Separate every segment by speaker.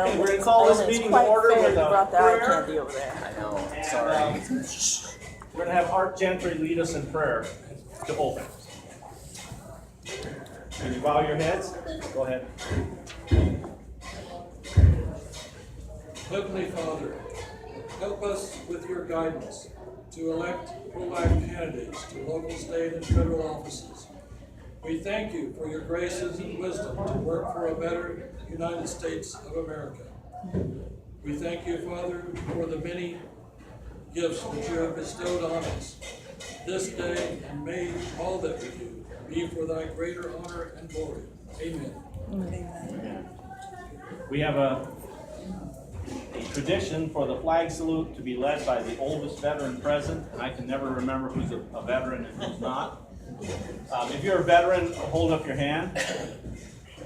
Speaker 1: We're going to call this meeting to order with a prayer.
Speaker 2: Candy over there.
Speaker 3: I know, sorry.
Speaker 1: We're going to have Art Gentry lead us in prayer to open. Can you bow your heads? Go ahead.
Speaker 4: Heavenly Father, help us with your guidance to elect pro-life candidates to local, state, and federal offices. We thank you for your graces and wisdom to work for a better United States of America. We thank you, Father, for the many gifts that you have bestowed on us this day, and may all that we do be for thy greater honor and glory. Amen.
Speaker 1: Amen. We have a tradition for the flag salute to be led by the oldest veteran present, and I can never remember who's a veteran and who's not. If you're a veteran, hold up your hand.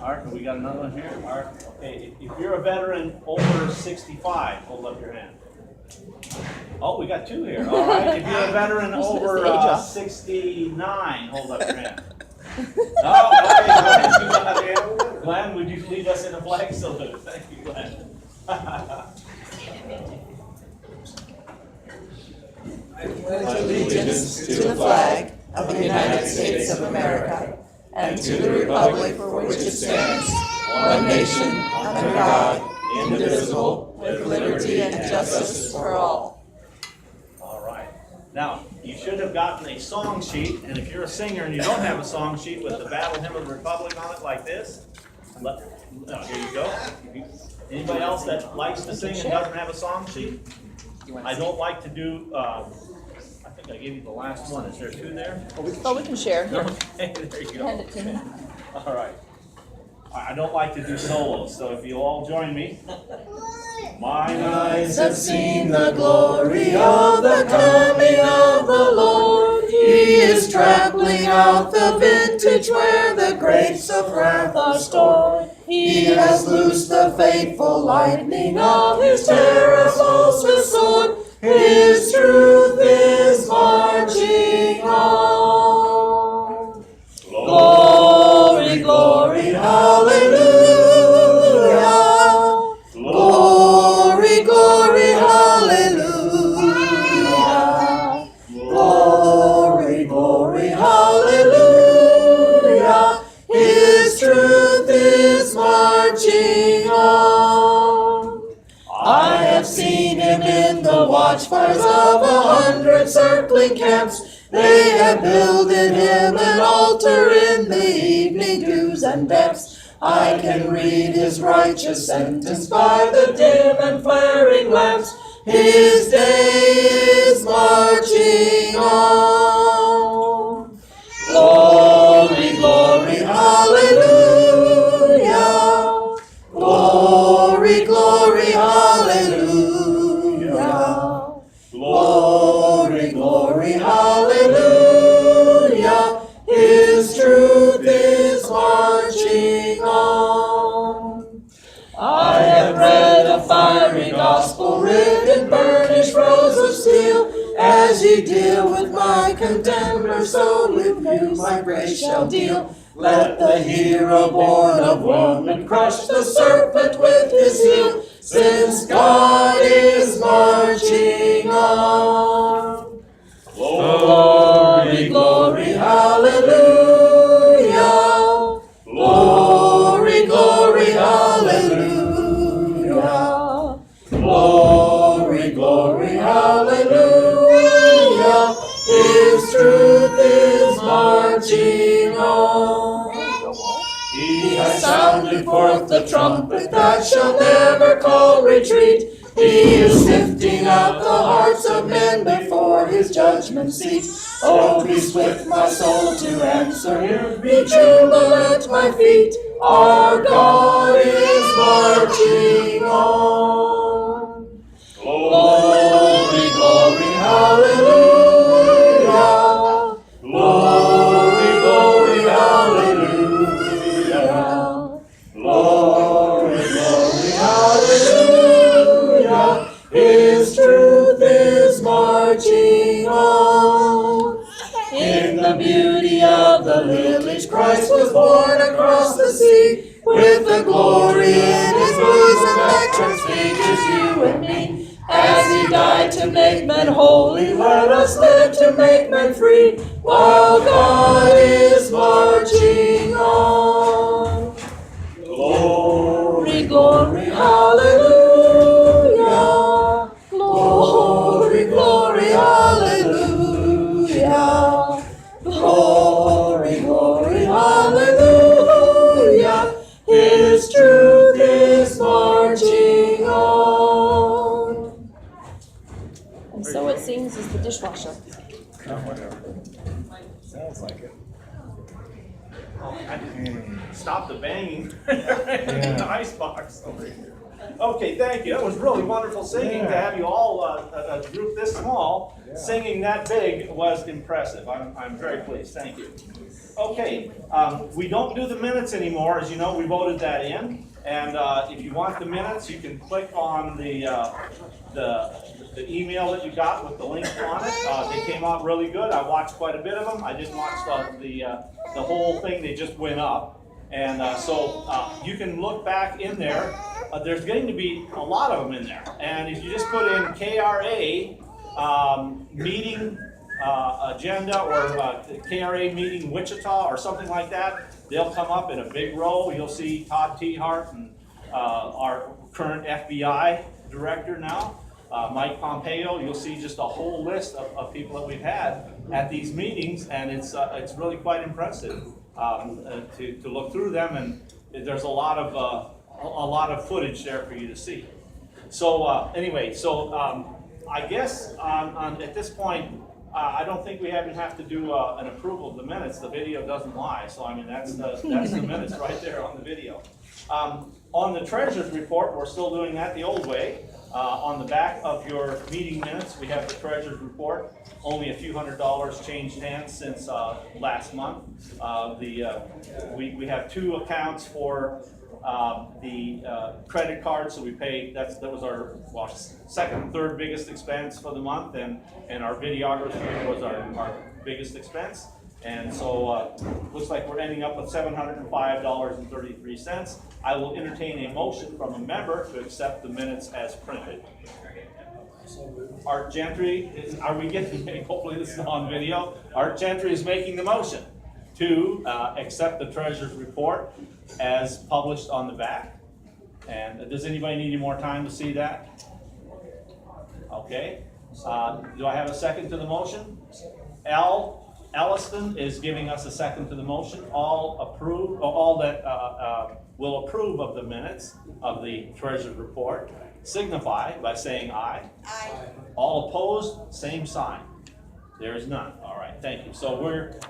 Speaker 1: Art, we got another one here. Art, okay. If you're a veteran over 65, hold up your hand. Oh, we got two here. All right. If you're a veteran over 69, hold up your hand. Oh, okay. Glenn, would you lead us in a flag salute? Thank you, Glenn.
Speaker 5: Allegiance to the flag of the United States of America and to the republic for which it stands, one nation, under God, indivisible, with liberty and justice for all.
Speaker 1: All right. Now, you should have gotten a song sheet, and if you're a singer and you don't have a song sheet with the Battle Hymn of the Republic on it like this, here you go. Anybody else that likes to sing and doesn't have a song sheet? I don't like to do, I think I gave you the last one. Is there two there?
Speaker 2: Oh, we can share.
Speaker 1: Okay, there you go.
Speaker 2: Hand it to me.
Speaker 1: All right. I don't like to do solos, so if you all join me. Mine eyes
Speaker 5: Have seen the glory of the coming of the Lord. He is trampling out the vintage where the grapes of wrath are stored. He has loosed the fateful lightning of his terrible sword. His truth is marching on. Glory, glory, hallelujah. Glory, glory, hallelujah. Glory, glory, hallelujah. His truth is marching on. I have seen him in the watchfires of 100 circling camps. They have builded him an altar in the evening dews and depths. I can read his righteous sentence by the dim and flaring lamps. His day is marching on. Glory, glory, hallelujah. Glory, glory, hallelujah. Glory, glory, hallelujah. His truth is marching on. I have read a fiery gospel written burnished rows of steel. As ye deal with my contender, so with you my grace shall deal. Let the hero born of woman crush the serpent with his heel, since God is marching on. Glory, glory, hallelujah. Glory, glory, hallelujah. Glory, glory, hallelujah. His truth is marching on. He has sounded forth the trumpet that shall never call retreat. He is sifting out the hearts of men before his judgment seat. Oh, be swift, my soul, to answer him. Be tremble at my feet. Our God is marching on. Glory, glory, hallelujah. Glory, glory, hallelujah. Glory, glory, hallelujah. His truth is marching on. In the beauty of the lilies, Christ was born across the sea, with the glory in his bosom big as you and me. As he died to make men holy, let us live to make men free, while God is marching on. Glory, glory, hallelujah. Glory, glory, hallelujah. Glory, glory, hallelujah. His truth is marching on.
Speaker 2: And so it sings as the dishwasher.
Speaker 3: Sounds like it.
Speaker 1: I didn't stop the banging in the icebox over here. Okay, thank you. That was really wonderful singing. To have you all, a group this small, singing that big was impressive. I'm very pleased. Thank you. Okay, we don't do the minutes anymore. As you know, we voted that in. And if you want the minutes, you can click on the email that you got with the link on it. They came out really good. I watched quite a bit of them. I didn't watch the whole thing. They just went up. And so you can look back in there. There's going to be a lot of them in there. And if you just put in KRA meeting agenda or KRA meeting Wichita or something like that, they'll come up in a big row. You'll see Todd T. Hart and our current FBI director now, Mike Pompeo. You'll see just a whole list of people that we've had at these meetings, and it's really quite impressive to look through them. And there's a lot of footage there for you to see. So anyway, I guess at this point, I don't think we even have to do an approval of the minutes. The video doesn't lie, so I mean that's the minutes right there on the video. On the treasurer's report, we're still doing that the old way. On the back of your meeting minutes, we have the treasurer's report. Only a few $100s changed hands since last month. We have 2 accounts for the credit card, so we pay. That was our second and third biggest expense for the month, and our videography was our biggest expense. And so looks like we're ending up with $705.33. I will entertain a motion from a member to accept the minutes as printed. Art Gentry, are we getting? Hopefully this is on video. Art Gentry is making the motion to accept the treasurer's report as published on the back. And does anybody need any more time to see that? Okay. Do I have a second to the motion? Elliston is giving us a second to the motion. All that will approve of the minutes of the treasurer's report signify by saying aye.
Speaker 6: Aye.
Speaker 1: All opposed, same sign. There is none. All right, thank you. So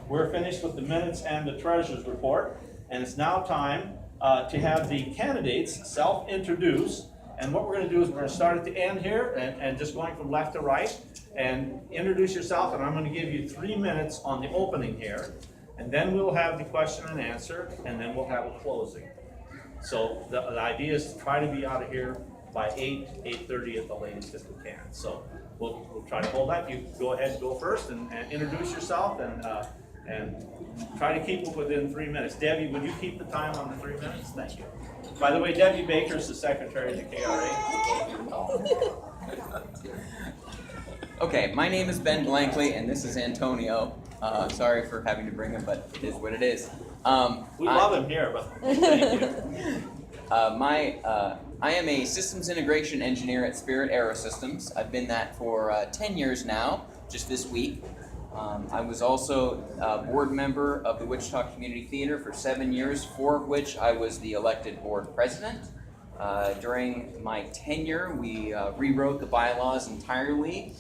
Speaker 1: we're finished with the minutes and the treasurer's report, and it's now time to have the candidates self-introduce. And what we're going to do is we're going to start at the end here and just going from left to right, and introduce yourself. And I'm going to give you 3 minutes on the opening here, and then we'll have the question and answer, and then we'll have a closing. So the idea is to try to be out of here by 8:30 at the latest if we can. So we'll try to hold that. You go ahead and go first and introduce yourself and try to keep it within 3 minutes. Debbie, would you keep the time on the 3 minutes? Thank you. By the way, Debbie Baker is the secretary of the KRA.
Speaker 7: Okay, my name is Ben Blankley, and this is Antonio. Sorry for having to bring him, but it is what it is.
Speaker 1: We love him here, but thank you.
Speaker 7: I am a systems integration engineer at Spirit Aerosystems. I've been that for 10 years now, just this week. I was also a board member of the Wichita Community Theater for 7 years, 4 of which I was the elected board president. During my tenure, we rewrote the bylaws entirely,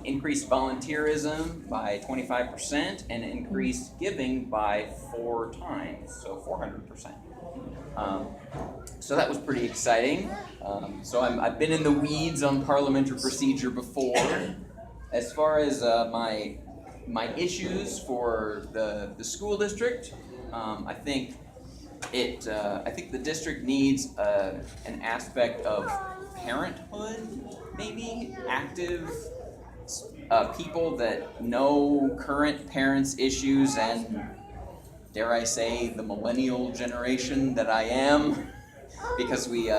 Speaker 7: increased volunteerism by 25%, and increased giving by 4 times, so 400%. So that was pretty exciting. So I've been in the weeds on parliamentary procedure before. As far as my issues for the school district, I think the district needs an aspect of parenthood, maybe active people that know current parents' issues and, dare I say, the millennial generation that I am, because we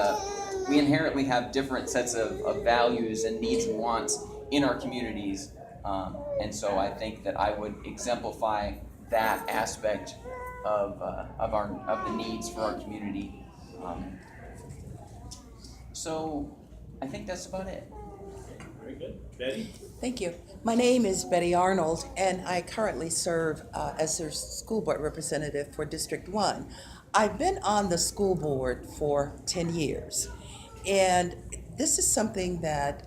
Speaker 7: we inherently have different sets of values and needs and wants in our communities. And so I think that I would exemplify that aspect of the needs for our community. So I think that's about it.
Speaker 1: Very good. Betty?
Speaker 5: Thank you. My name is Betty Arnold, and I currently serve as their school board representative for District 1. I've been on the school board for 10 years, and this is something that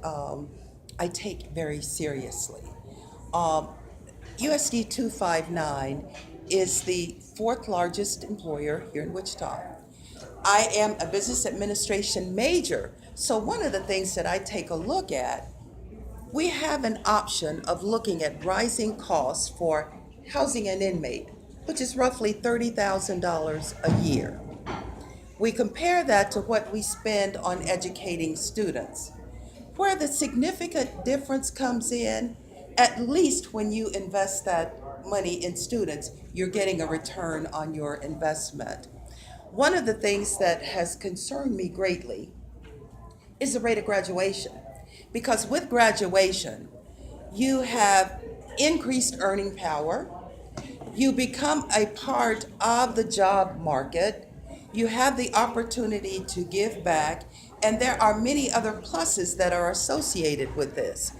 Speaker 5: I take very seriously. USD 259 is the fourth largest employer here in Wichita. I am a business administration major, so one of the things that I take a look at, we have an option of looking at rising costs for housing an inmate, which is roughly $30,000 a year. We compare that to what we spend on educating students. Where the significant difference comes in, at least when you invest that money in students, you're getting a return on your investment. One of the things that has concerned me greatly is the rate of graduation. Because with graduation, you have increased earning power, you become a part of the job market, you have the opportunity to give back, and there are many other pluses that are associated with this.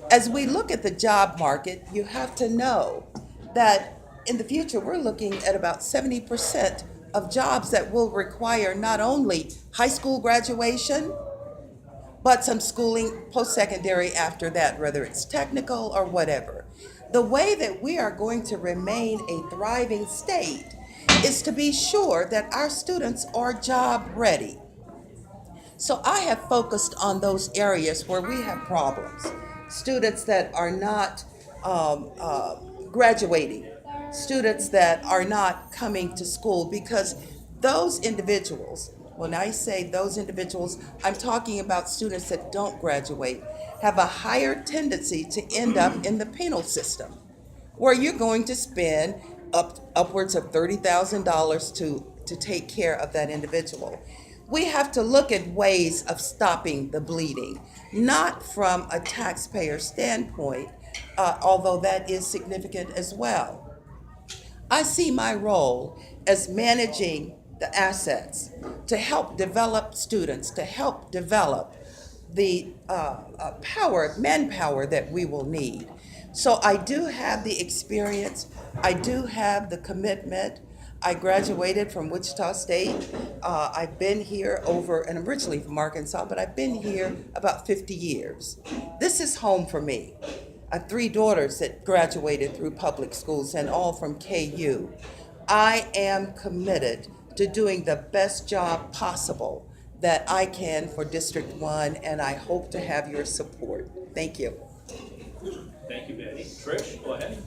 Speaker 5: As we look at the job market, you have to know that in the future, we're looking at about 70% of jobs that will require not only high school graduation, but some schooling post-secondary after that, whether it's technical or whatever. The way that we are going to remain a thriving state is to be sure that our students are job ready. So I have focused on those areas where we have problems. Students that are not graduating, students that are not coming to school, because those individuals, when I say those individuals, I'm talking about students that don't graduate, have a higher tendency to end up in the penal system, where you're going to spend upwards of $30,000 to take care of that individual. We have to look at ways of stopping the bleeding, not from a taxpayer standpoint, although that is significant as well. I see my role as managing the assets to help develop students, to help develop the manpower that we will need. So I do have the experience, I do have the commitment. I graduated from Wichita State. I've been here and I'm originally from Arkansas, but I've been here about 50 years. This is home for me. I have 3 daughters that graduated through public schools and all from KU. I am committed to doing the best job possible that I can for District 1, and I hope to have your support. Thank you.
Speaker 1: Thank you, Betty. Trish, go ahead.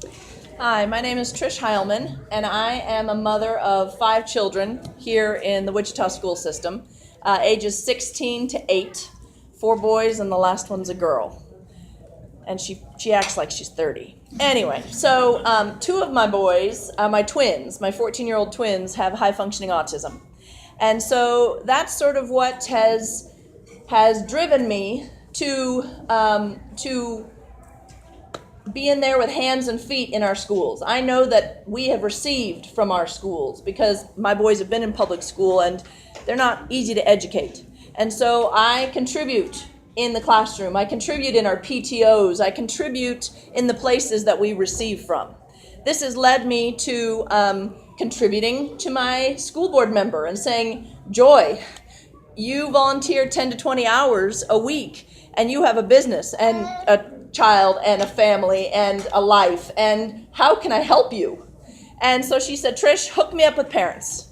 Speaker 2: Hi, my name is Trish Hileman, and I am a mother of 5 children here in the Wichita school system, ages 16 to 8, 4 boys, and the last one's a girl. And she acts like she's 30. Anyway, so 2 of my boys, my twins, my 14-year-old twins, have high-functioning autism. And so that's sort of what has driven me to be in there with hands and feet in our schools. I know that we have received from our schools because my boys have been in public school and they're not easy to educate. And so I contribute in the classroom, I contribute in our PTOs, I contribute in the places that we receive from. This has led me to contributing to my school board member and saying, Joy, you volunteer 10 to 20 hours a week and you have a business and a child and a family and a life, and how can I help you? And so she said, Trish, hook me up with parents.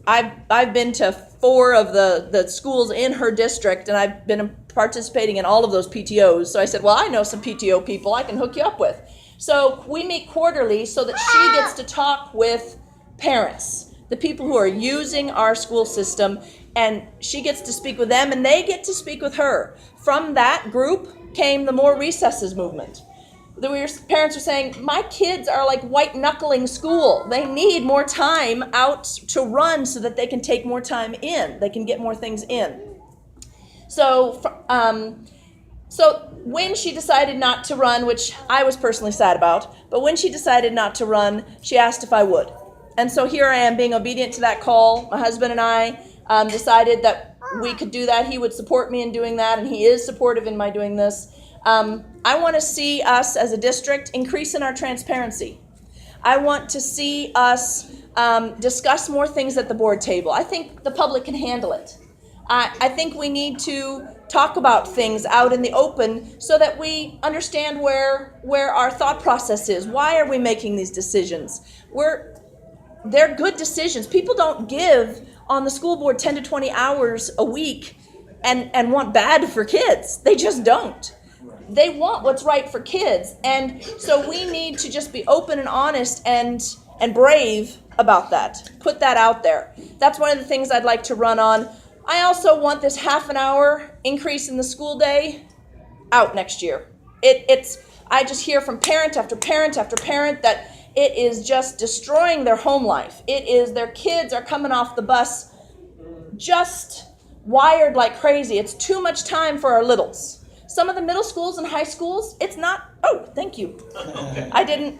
Speaker 2: I've been to 4 of the schools in her district, and I've been participating in all of those PTOs. So I said, well, I know some PTO people I can hook you up with. So we meet quarterly so that she gets to talk with parents, the people who are using our school system, and she gets to speak with them and they get to speak with her. From that group came the More Recesses movement. Parents are saying, my kids are like white knuckling school. They need more time out to run so that they can take more time in. They can get more things in. So when she decided not to run, which I was personally sad about, but when she decided not to run, she asked if I would. And so here I am being obedient to that call. My husband and I decided that we could do that. He would support me in doing that, and he is supportive in my doing this. I want to see us as a district increase in our transparency. I want to see us discuss more things at the board table. I think the public can handle it. I think we need to talk about things out in the open so that we understand where our thought process is. Why are we making these decisions? They're good decisions. People don't give on the school board 10 to 20 hours a week and want bad for kids. They just don't. They want what's right for kids. And so we need to just be open and honest and brave about that. Put that out there. That's one of the things I'd like to run on. I also want this half an hour increase in the school day out next year. I just hear from parent after parent after parent that it is just destroying their home life. It is their kids are coming off the bus just wired like crazy. It's too much time for our littles. Some of the middle schools and high schools, it's not. Oh, thank you.
Speaker 1: Okay.
Speaker 2: I didn't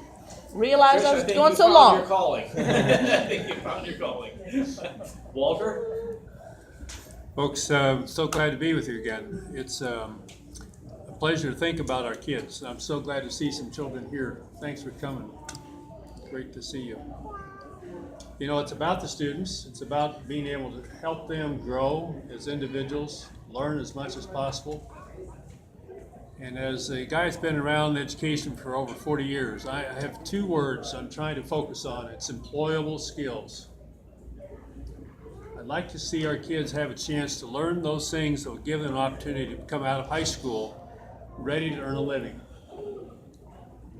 Speaker 2: realize
Speaker 1: Trish,
Speaker 2: I was
Speaker 1: think
Speaker 2: going
Speaker 1: you
Speaker 2: so
Speaker 1: found
Speaker 2: long.
Speaker 1: Your calling. I think you found your calling. Walter?
Speaker 3: Folks, so glad to be with you again. It's a pleasure to think about our kids. I'm so glad to see some children here. Thanks for coming. Great to see you. You know, it's about the students. It's about being able to help them grow as individuals, learn as much as possible. And as a guy that's been around education for over 40 years, I have two words I'm trying to focus on. It's employable skills. I'd like to see our kids have a chance to learn those things that will give them an opportunity to come out of high school ready to earn a living.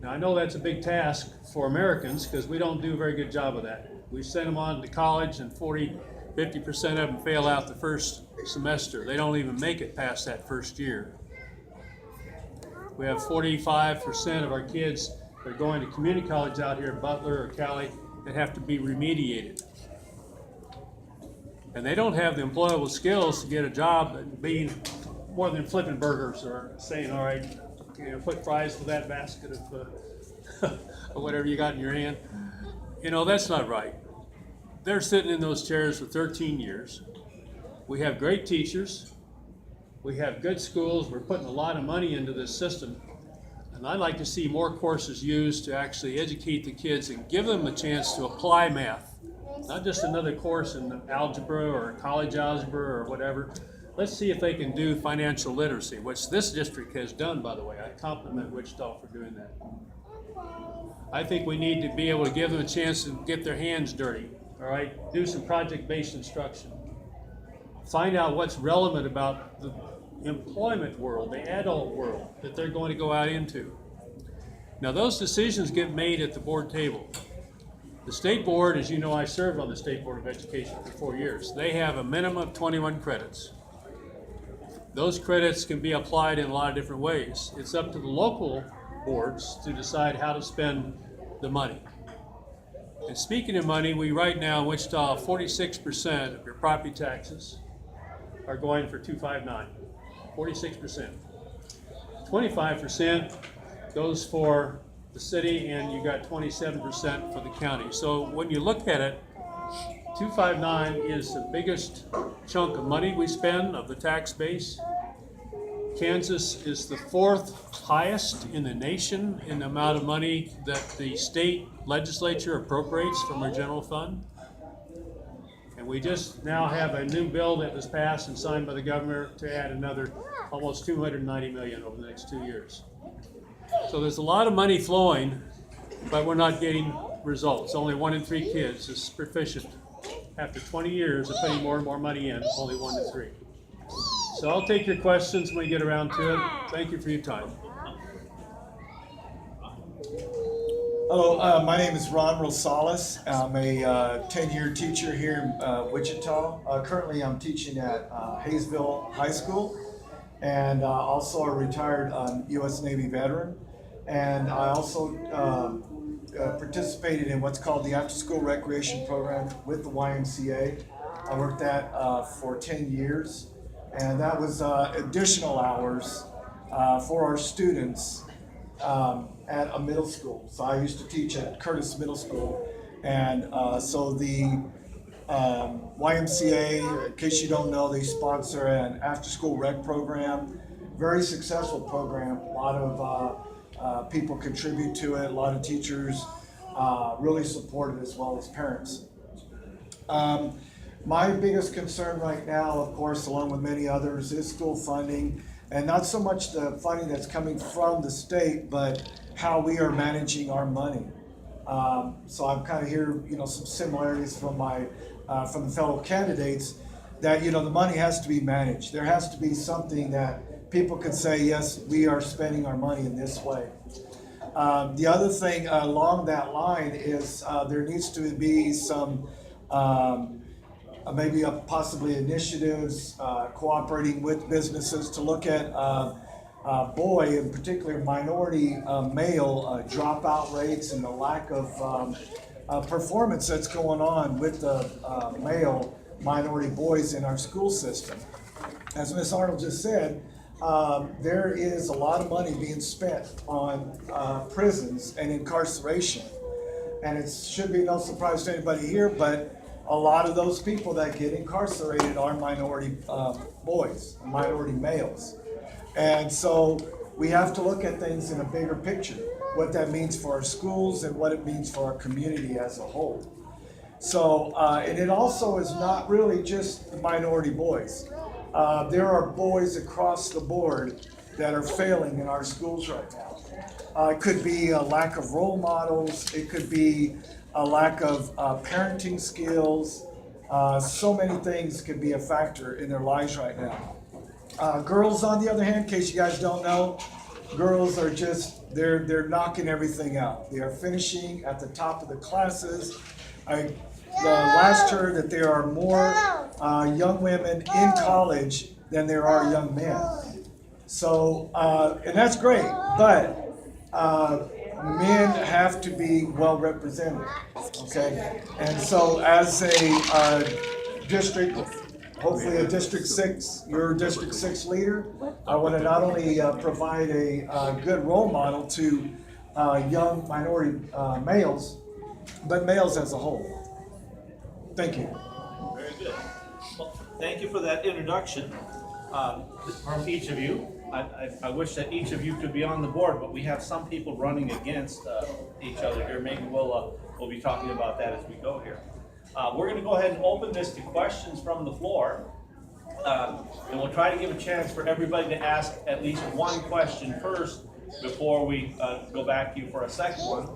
Speaker 3: Now, I know that's a big task for Americans because we don't do a very good job of that. We send them on to college and 50% of them fail out the first semester. They don't even make it past that first year. We have 45% of our kids that are going to community college out here in Butler or Cali that have to be remediated. And they don't have the employable skills to get a job at being more than flipping burgers or saying, all right, put fries with that basket of or whatever you got in your hand. You know, that's not right. They're sitting in those chairs for 13 years. We have great teachers. We have good schools. We're putting a lot of money into this system. And I'd like to see more courses used to actually educate the kids and give them a chance to apply math. Not just another course in algebra or college algebra or whatever. Let's see if they can do financial literacy, which this district has done, by the way. I compliment Wichita for doing that. I think we need to be able to give them a chance to get their hands dirty, all right? Do some project-based instruction. Find out what's relevant about the employment world, the adult world that they're going to go out into. Now, those decisions get made at the board table. The state board, as you know, I served on the State Board of Education for 4 years. They have a minimum of 21 credits. Those credits can be applied in a lot of different ways. It's up to the local boards to decide how to spend the money. And speaking of money, we right now in Wichita, 46% of your property taxes are going for 259. 46%. 25% goes for the city, and you got 27% for the county. So when you look at it, 259 is the biggest chunk of money we spend of the tax base. Kansas is the fourth highest in the nation in the amount of money that the state legislature appropriates from our general fund. And we just now have a new bill that was passed and signed by the governor to add another almost $290 million over the next 2 years. So there's a lot of money flowing, but we're not getting results. Only 1 in 3 kids is proficient. After 20 years of putting more and more money in, only 1 in 3. So I'll take your questions when we get around to it. Thank you for your time.
Speaker 5: Hello, my name is Ron Rosales. I'm a 10-year teacher here in Wichita. Currently, I'm teaching at Hayesville High School, and also a retired U.S. Navy veteran. And I also participated in what's called the after-school recreation program with the YMCA. I worked that for 10 years. And that was additional hours for our students at a middle school. So I used to teach at Curtis Middle School. And so the YMCA, in case you don't know, they sponsor an after-school rec program. Very successful program. A lot of people contribute to it. A lot of teachers really support it, as well as parents. My biggest concern right now, of course, along with many others, is school funding. And not so much the funding that's coming from the state, but how we are managing our money. So I'm kind of hear, some similarities from from the fellow candidates, that, the money has to be managed. There has to be something that people could say, yes, we are spending our money in this way. The other thing along that line is there needs to be some maybe possibly initiatives cooperating with businesses to look at boy, in particular minority male dropout rates and the lack of performance that's going on with the male minority boys in our school system. As Ms. Arnold just said, there is a lot of money being spent on prisons and incarceration. And it should be no surprise to anybody here, but a lot of those people that get incarcerated are minority boys, minority males. And so we have to look at things in a bigger picture, what that means for our schools and what it means for our community as a whole. So, and it also is not really just the minority boys. There are boys across the board that are failing in our schools right now. It could be a lack of role models. It could be a lack of parenting skills. So many things could be a factor in their lives right now. Girls, on the other hand, in case you guys don't know, girls are just, they're knocking everything out. They are finishing at the top of the classes. The last heard that there are more young women in college than there are young men. So, and that's great, but men have to be well represented, okay? And so as a district, hopefully a District 6, you're a District 6 leader, I want to not only provide a good role model to young minority males, but males as a whole. Thank you.
Speaker 1: Very good. Well, thank you for that introduction from each of you. I wish that each of you could be on the board, but we have some people running against each other here. Maybe we'll be talking about that as we go here. We're going to go ahead and open this to questions from the floor. And we'll try to give a chance for everybody to ask at least one question first before we go back to you for a second one.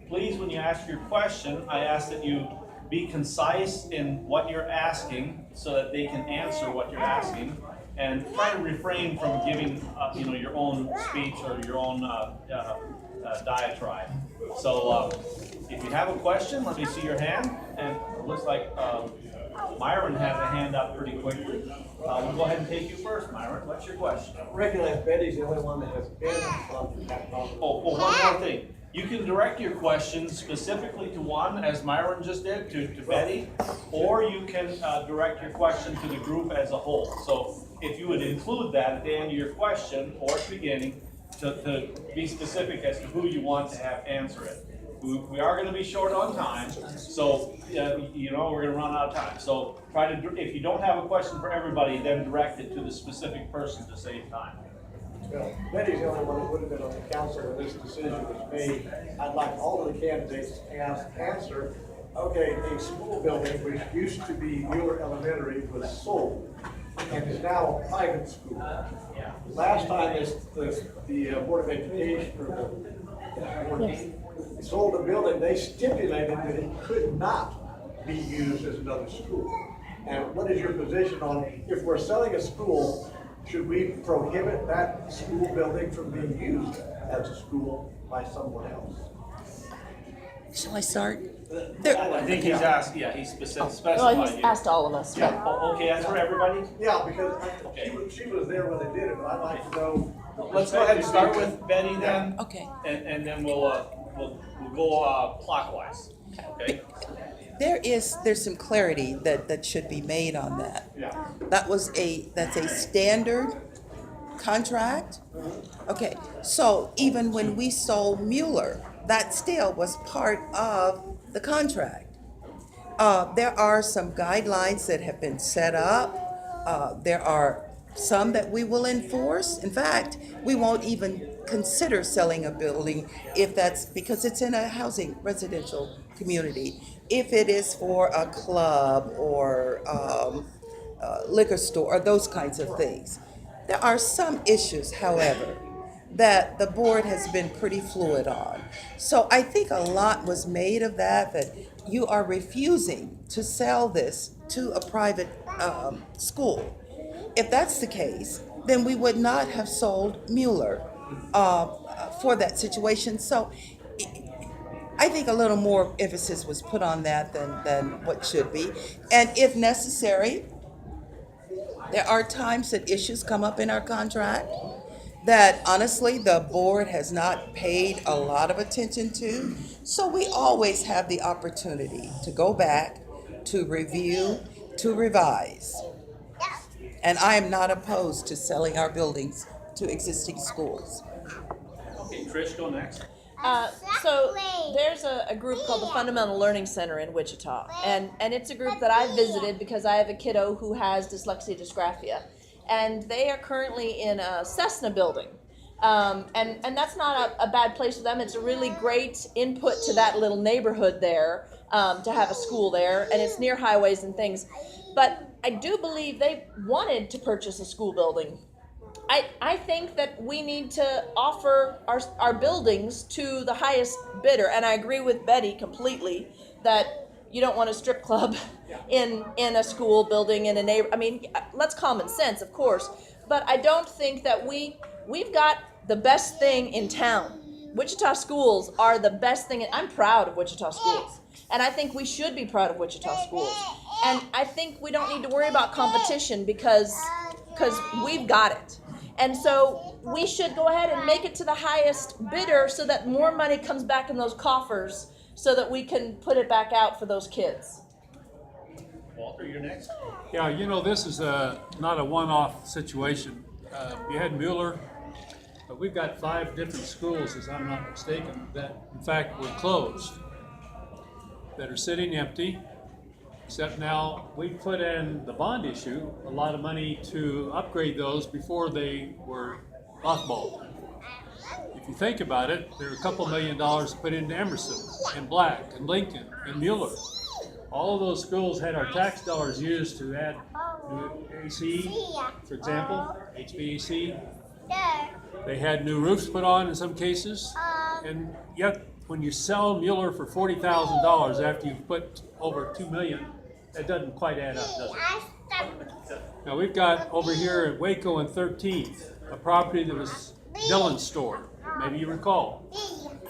Speaker 1: Please, when you ask your question, I ask that you be concise in what you're asking so that they can answer what you're asking, and try to refrain from giving your own speech or your own diatribe. So if you have a question, let me see your hand. And it looks like Myron has a hand up pretty quickly. We'll go ahead and take you first, Myron. What's your question?
Speaker 6: I recognize Betty's the only one that has been on that problem.
Speaker 1: Oh, one more thing. You can direct your questions specifically to one, as Myron just did, to Betty, or you can direct your question to the group as a whole. So if you would include that at the end of your question or at the beginning, to be specific as to who you want to have answer it. We are going to be short on time, so we're going to run out of time. So try to, if you don't have a question for everybody, then direct it to the specific person to save time.
Speaker 6: Well, Betty's the only one that would have been on the council when this decision was made. I'd like all of the candidates to answer, okay, a school building which used to be Mueller Elementary was sold and is now a private school. Last time the Board of Education sold the building, they stipulated that it could not be used as another school. And what is your position on, if we're selling a school, should we prohibit that school building from being used as a school by someone else?
Speaker 8: Shall I start?
Speaker 1: I think he's asked, he's specified.
Speaker 2: Well, he's asked all of us.
Speaker 1: Yeah. Oh, okay, that's for everybody?
Speaker 6: Yeah, because she was there when they did it, but I'd like to know.
Speaker 1: Let's go ahead and start with Betty then.
Speaker 8: Okay.
Speaker 1: And then we'll go clockwise, okay?
Speaker 8: there's some clarity that should be made on that.
Speaker 6: Yeah.
Speaker 8: That's a standard contract. Okay, so even when we sold Mueller, that still was part of the contract. There are some guidelines that have been set up. There are some that we will enforce. In fact, we won't even consider selling a building if that's because it's in a housing residential community. If it is for a club or liquor store or those kinds of things. There are some issues, however, that the board has been pretty fluid on. So I think a lot was made of that you are refusing to sell this to a private school. If that's the case, then we would not have sold Mueller for that situation. So I think a little more emphasis was put on that than what should be. And if necessary, there are times that issues come up in our contract that honestly the board has not paid a lot of attention to. So we always have the opportunity to go back, to review, to revise. And I am not opposed to selling our buildings to existing schools.
Speaker 1: Okay, Trish, go next.
Speaker 2: So there's a group called the Fundamental Learning Center in Wichita, and it's a group that I visited because I have a kiddo who has dyslexia dysgraphia, and they are currently in a Cessna building, and that's not a bad place for them. It's a really great input to that little neighborhood there, to have a school there, and it's near highways and things. But I do believe they wanted to purchase a school building. I think that we need to offer our buildings to the highest bidder, and I agree with Betty completely that you don't want a strip club in a school building in a neighbor. I mean, that's common sense, of course, but I don't think that we've got the best thing in town. Wichita schools are the best thing. I'm proud of Wichita schools, and I think we should be proud of Wichita schools. And I think we don't need to worry about competition because we've got it. And so we should go ahead and make it to the highest bidder so that more money comes back in those coffers so that we can put it back out for those kids.
Speaker 1: Walter, you're next.
Speaker 3: Yeah, you know, this is not a one-off situation. You had Mueller, but we've got 5 different schools, as I'm not mistaken, that in fact were closed, that are sitting empty. Except now, we put in the bond issue a lot of money to upgrade those before they were mothballed. If you think about it, there are a couple $1 million put into Emerson and Black and Lincoln and Mueller. All of those schools had our tax dollars used to add new AC, for example, HVAC. They had new roofs put on in some cases, and yet when you sell Mueller for $40,000 after you've put over $2 million, that doesn't quite add up, does it? Now we've got over here at Waco and 13th, a property that was Dillon's store, maybe you recall.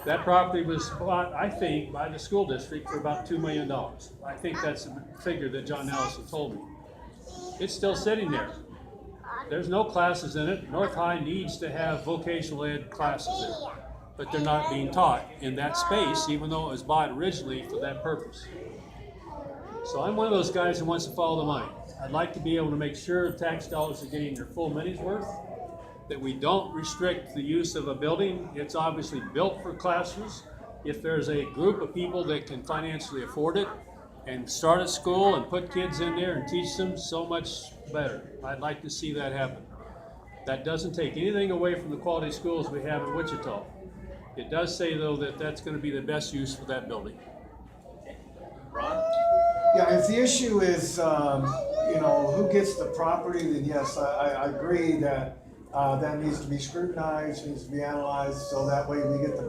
Speaker 3: That property was bought, I think, by the school district for about $2 million. I think that's the figure that John Allison told me. It's still sitting there. There's no classes in it. North High needs to have vocational ed classes there, but they're not being taught in that space, even though it was bought originally for that purpose. So I'm one of those guys who wants to follow the money. I'd like to be able to make sure tax dollars are getting their full money's worth, that we don't restrict the use of a building. It's obviously built for classes. If there's a group of people that can financially afford it and start a school and put kids in there and teach them, so much better. I'd like to see that happen. That doesn't take anything away from the quality schools we have in Wichita. It does say, though, that that's going to be the best use for that building.
Speaker 1: Ron?
Speaker 9: Yeah, if the issue is, who gets the property, then yes, I agree that that needs to be scrutinized, needs to be analyzed, so that way we get the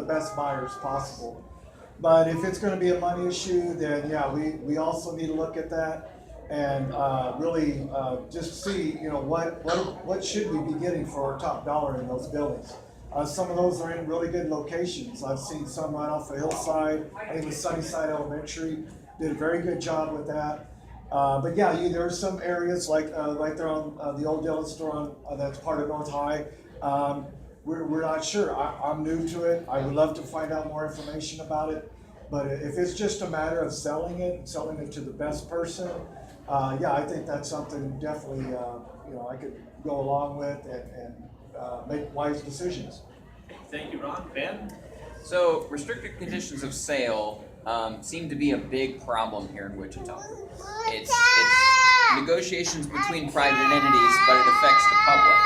Speaker 9: best buyers possible. But if it's going to be a money issue, then yeah, we also need to look at that and really just see, what should we be getting for our top dollar in those buildings. Some of those are in really good locations. I've seen some right off the hillside. I think it was Sunnyside Elementary did a very good job with that. But yeah, there are some areas like right there on the old Dillon store that's part of North High. We're not sure. I'm new to it. I would love to find out more information about it. But if it's just a matter of selling it to the best person, yeah, I think that's something definitely, I could go along with and make wise decisions.
Speaker 1: Thank you, Ron. Ben?
Speaker 7: So restricted conditions of sale seem to be a big problem here in Wichita. It's negotiations between private entities, but it affects the public.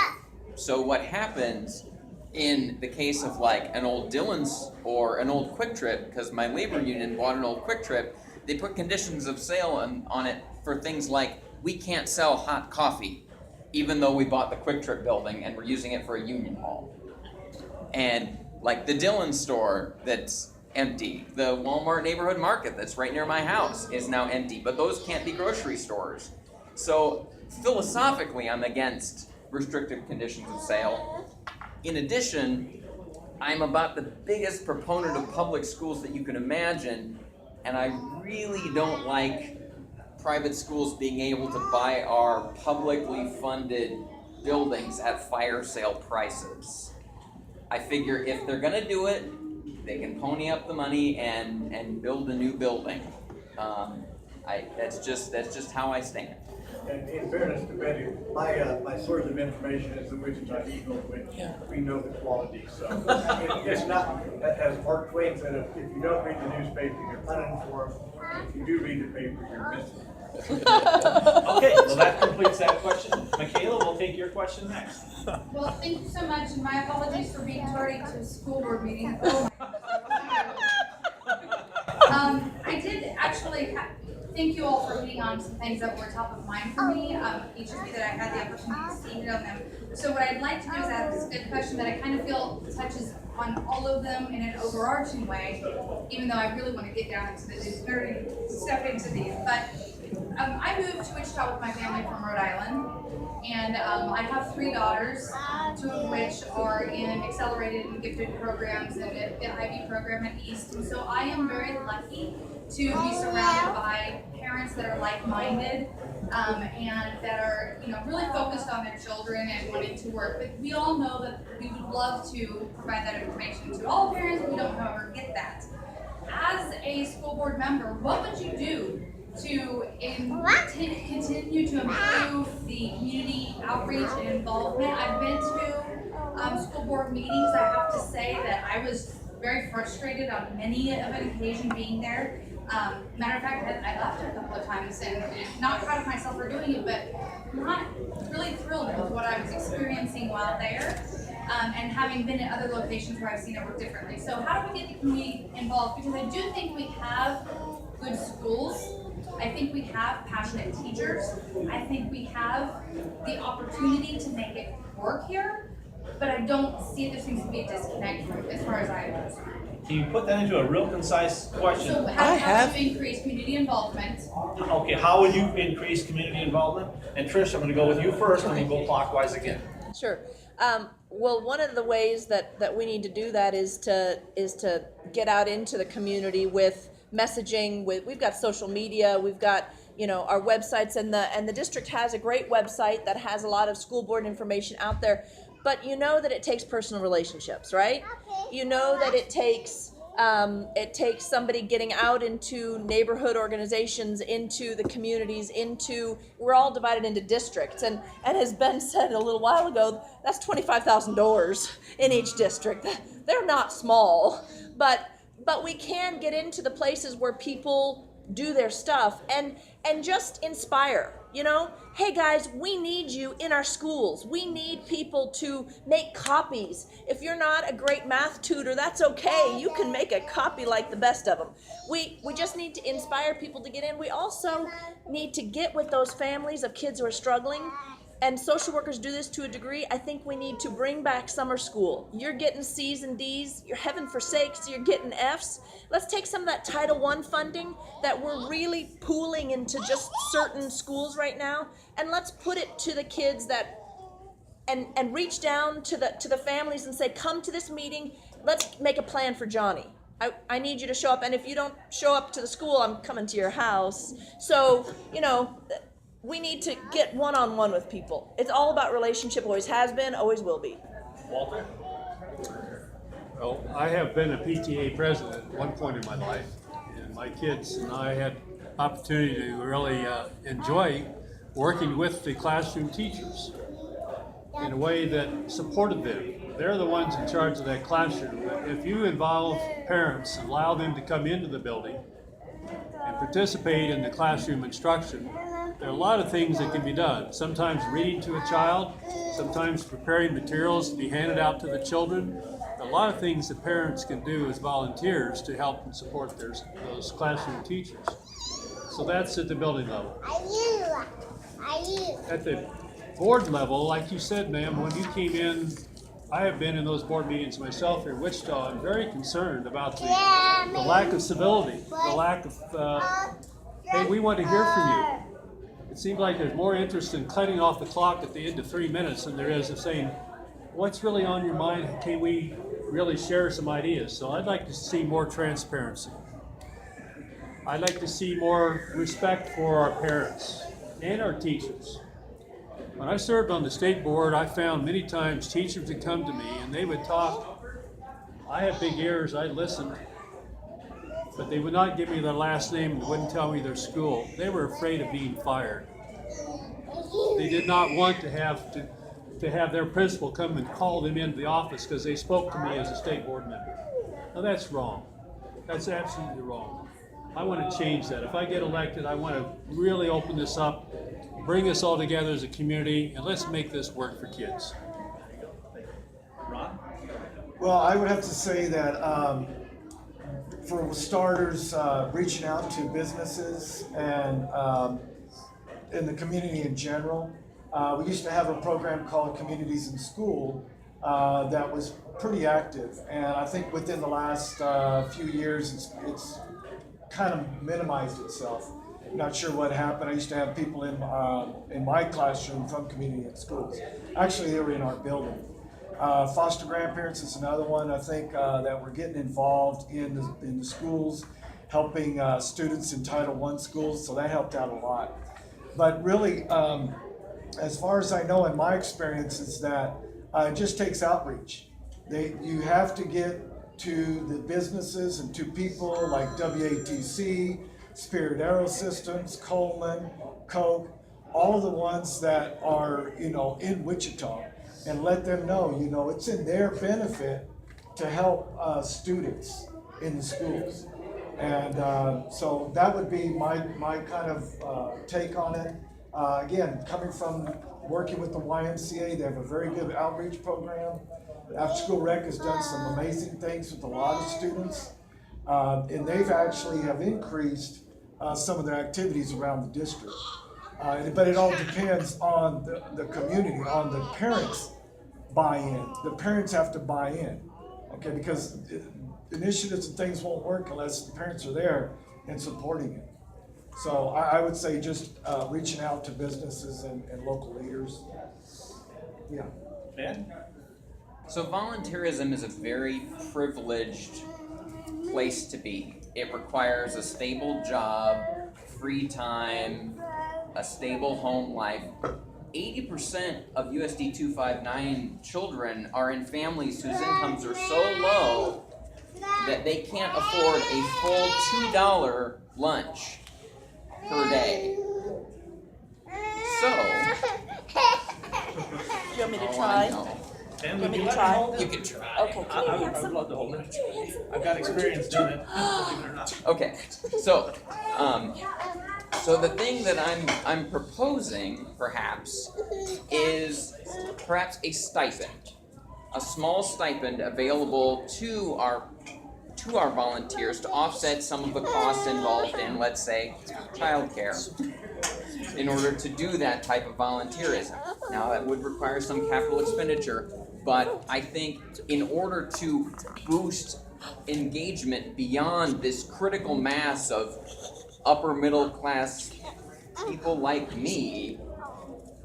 Speaker 7: So what happens in the case of like an old Dillon's or an old Quick Trip, because my labor union bought an old Quick Trip, they put conditions of sale on it for things like, we can't sell hot coffee, even though we bought the Quick Trip building and we're using it for a union hall. And like the Dillon store that's empty, the Walmart neighborhood market that's right near my house is now empty, but those can't be grocery stores. So philosophically, I'm against restricted conditions of sale. In addition, I'm about the biggest proponent of public schools that you can imagine, and I really don't like private schools being able to buy our publicly funded buildings at fire sale prices. I figure if they're gonna do it, they can pony up the money and build a new building. That's just how I stand.
Speaker 6: And in fairness to Betty, my source of information is the Wichita Eagle, which we know the quality. So it's not, as Mark Twain said, if you don't read the newspaper, you're uninformed. If you do read the paper, you're missing.
Speaker 1: Okay, well that completes that question. Michaela, we'll take your question next.
Speaker 10: Well, thank you so much, and my apologies for being tardy to a school board meeting. Oh my. I did actually thank you all for hitting on some things that were top of mind for me, each of you that I had the opportunity to see on them. So what I'd like to do is ask this good question that I kind of feel touches on all of them in an overarching way, even though I really want to get down into the nitty-gritty stuff into these. But I moved to Wichita with my family from Rhode Island, and I have 3 daughters, 2 of which are in accelerated and gifted programs and the IB program at East. And so I am very lucky to be surrounded by parents that are like-minded and that are, really focused on their children and wanting to work. But we all know that we would love to provide that information to all parents. We don't, however, get that. As a school board member, what would you do to continue to improve the community outreach and involvement? I've been to school board meetings. I have to say that I was very frustrated on many of an occasion being there. Matter of fact, I left a couple of times and not proud of myself for doing it, but not really thrilled with what I was experiencing while there. And having been at other locations where I've seen it work differently. So how do we get the community involved? Because I do think we have good schools. I think we have passionate teachers. I think we have the opportunity to make it work here, but I don't see there seems to be a disconnect from as far as I am concerned.
Speaker 1: Can you put that into a real concise question?
Speaker 10: So how do you increase community involvement?
Speaker 1: Okay, how would you increase community involvement? And Trish, I'm gonna go with you first, and we'll go clockwise again.
Speaker 2: Sure. Well, one of the ways that we need to do that is to get out into the community with messaging. We've got social media, we've got our websites, and the district has a great website that has a lot of school board information out there. But that it takes personal relationships, right? That it takes somebody getting out into neighborhood organizations, into the communities, we're all divided into districts, and as Ben said a little while ago, that's 25,000 doors in each district. They're not small, but we can get into the places where people do their stuff and just inspire. Hey guys, we need you in our schools. We need people to make copies. If you're not a great math tutor, that's okay. You can make a copy like the best of them. We just need to inspire people to get in. We also need to get with those families of kids who are struggling. And social workers do this to a degree. I think we need to bring back summer school. You're getting C's and D's. You're heaven forsakes, you're getting F's. Let's take some of that Title I funding that we're really pooling into just certain schools right now, and let's put it to the kids and reach down to the families and say, come to this meeting. Let's make a plan for Johnny. I need you to show up, and if you don't show up to the school, I'm coming to your house. So, we need to get one-on-one with people. It's all about relationship, always has been, always will be.
Speaker 1: Walter?
Speaker 3: Well, I have been a PTA president at one point in my life, and my kids and I had opportunity to really enjoy working with the classroom teachers in a way that supported them. They're the ones in charge of that classroom. But if you involve parents, allow them to come into the building and participate in the classroom instruction, there are a lot of things that can be done. Sometimes reading to a child, sometimes preparing materials to be handed out to the children. A lot of things that parents can do as volunteers to help and support those classroom teachers. So that's at the building level. At the board level, like you said, ma'am, when you came in, I have been in those board meetings myself here in Wichita. I'm very concerned about the lack of civility, the lack of, hey, we want to hear from you. It seems like there's more interest in cutting off the clock at the end of 3 minutes than there is of saying, what's really on your mind? Can we really share some ideas? So I'd like to see more transparency. I'd like to see more respect for our parents and our teachers. When I served on the state board, I found many times teachers would come to me and they would talk. I had big ears, I listened, but they would not give me their last name and wouldn't tell me their school. They were afraid of being fired. They did not want to have their principal come and call them into the office because they spoke to me as a state board member. Now that's wrong. That's absolutely wrong. I want to change that. If I get elected, I want to really open this up, bring us all together as a community, and let's make this work for kids.
Speaker 1: Ron?
Speaker 9: Well, I would have to say that for starters, reaching out to businesses and in the community in general. We used to have a program called Communities in School that was pretty active, and I think within the last few years it's kind of minimized itself. Not sure what happened. I used to have people in my classroom from Community in Schools. Actually, they were in our building. Foster grandparents is another one, I think, that we're getting involved in the schools, helping students in Title I schools, so that helped out a lot. But really, as far as I know in my experience is that it just takes outreach. You have to get to the businesses and to people like WATC, Spirit Aero Systems, Coleman, Coke, all of the ones that are, in Wichita, and let them know, it's in their benefit to help students in the schools. And so that would be my kind of take on it. Again, coming from working with the YMCA, they have a very good outreach program. After School Rec has done some amazing things with a lot of students. And they've actually have increased some of their activities around the district. But it all depends on the community, on the parents' buy-in. The parents have to buy in, okay? Because initiatives and things won't work unless the parents are there and supporting it. So I would say just reaching out to businesses and local leaders. Yeah.
Speaker 1: Ben?
Speaker 7: So volunteerism is a very privileged place to be. It requires a stable job, free time, a stable home life. 80% of USD 259 children are in families whose incomes are so low that they can't afford a full $2 lunch per day. So,
Speaker 2: You want me to
Speaker 7: oh,
Speaker 2: try?
Speaker 7: I know.
Speaker 1: Ben,
Speaker 2: Want
Speaker 1: would
Speaker 2: me
Speaker 1: you
Speaker 2: to
Speaker 1: let
Speaker 2: try?
Speaker 1: me hold
Speaker 7: You
Speaker 1: it?
Speaker 7: can try.
Speaker 2: Okay.
Speaker 1: I would love to hold it. I've got experience doing it, believe it or not.
Speaker 7: Okay, so the thing that I'm proposing, perhaps, is perhaps a stipend, a small stipend available to our volunteers to offset some of the costs involved in, let's say, childcare, in order to do that type of volunteerism. Now, that would require some capital expenditure, but I think in order to boost engagement beyond this critical mass of upper middle class people like me,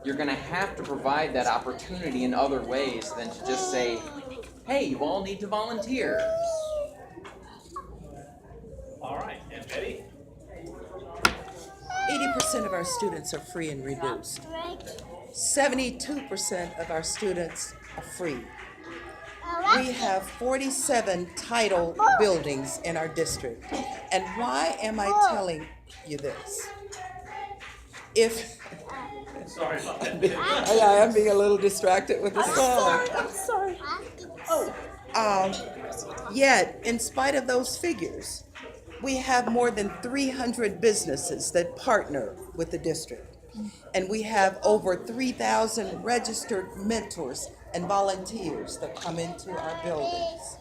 Speaker 7: you're going to have to provide that opportunity in other ways than to just say, hey, you all need to volunteer.
Speaker 1: All right, and Betty?
Speaker 8: 80% of our students are free and reduced. 72% of our students are free. we have 47 title buildings in our district. And why am I telling you this? If
Speaker 1: Sorry about that.
Speaker 8: I am being a little distracted with the song.
Speaker 2: I'm sorry.
Speaker 8: Yet, in spite of those figures, we have more than 300 businesses that partner with the district. And we have over 3,000 registered mentors and volunteers that come into our buildings.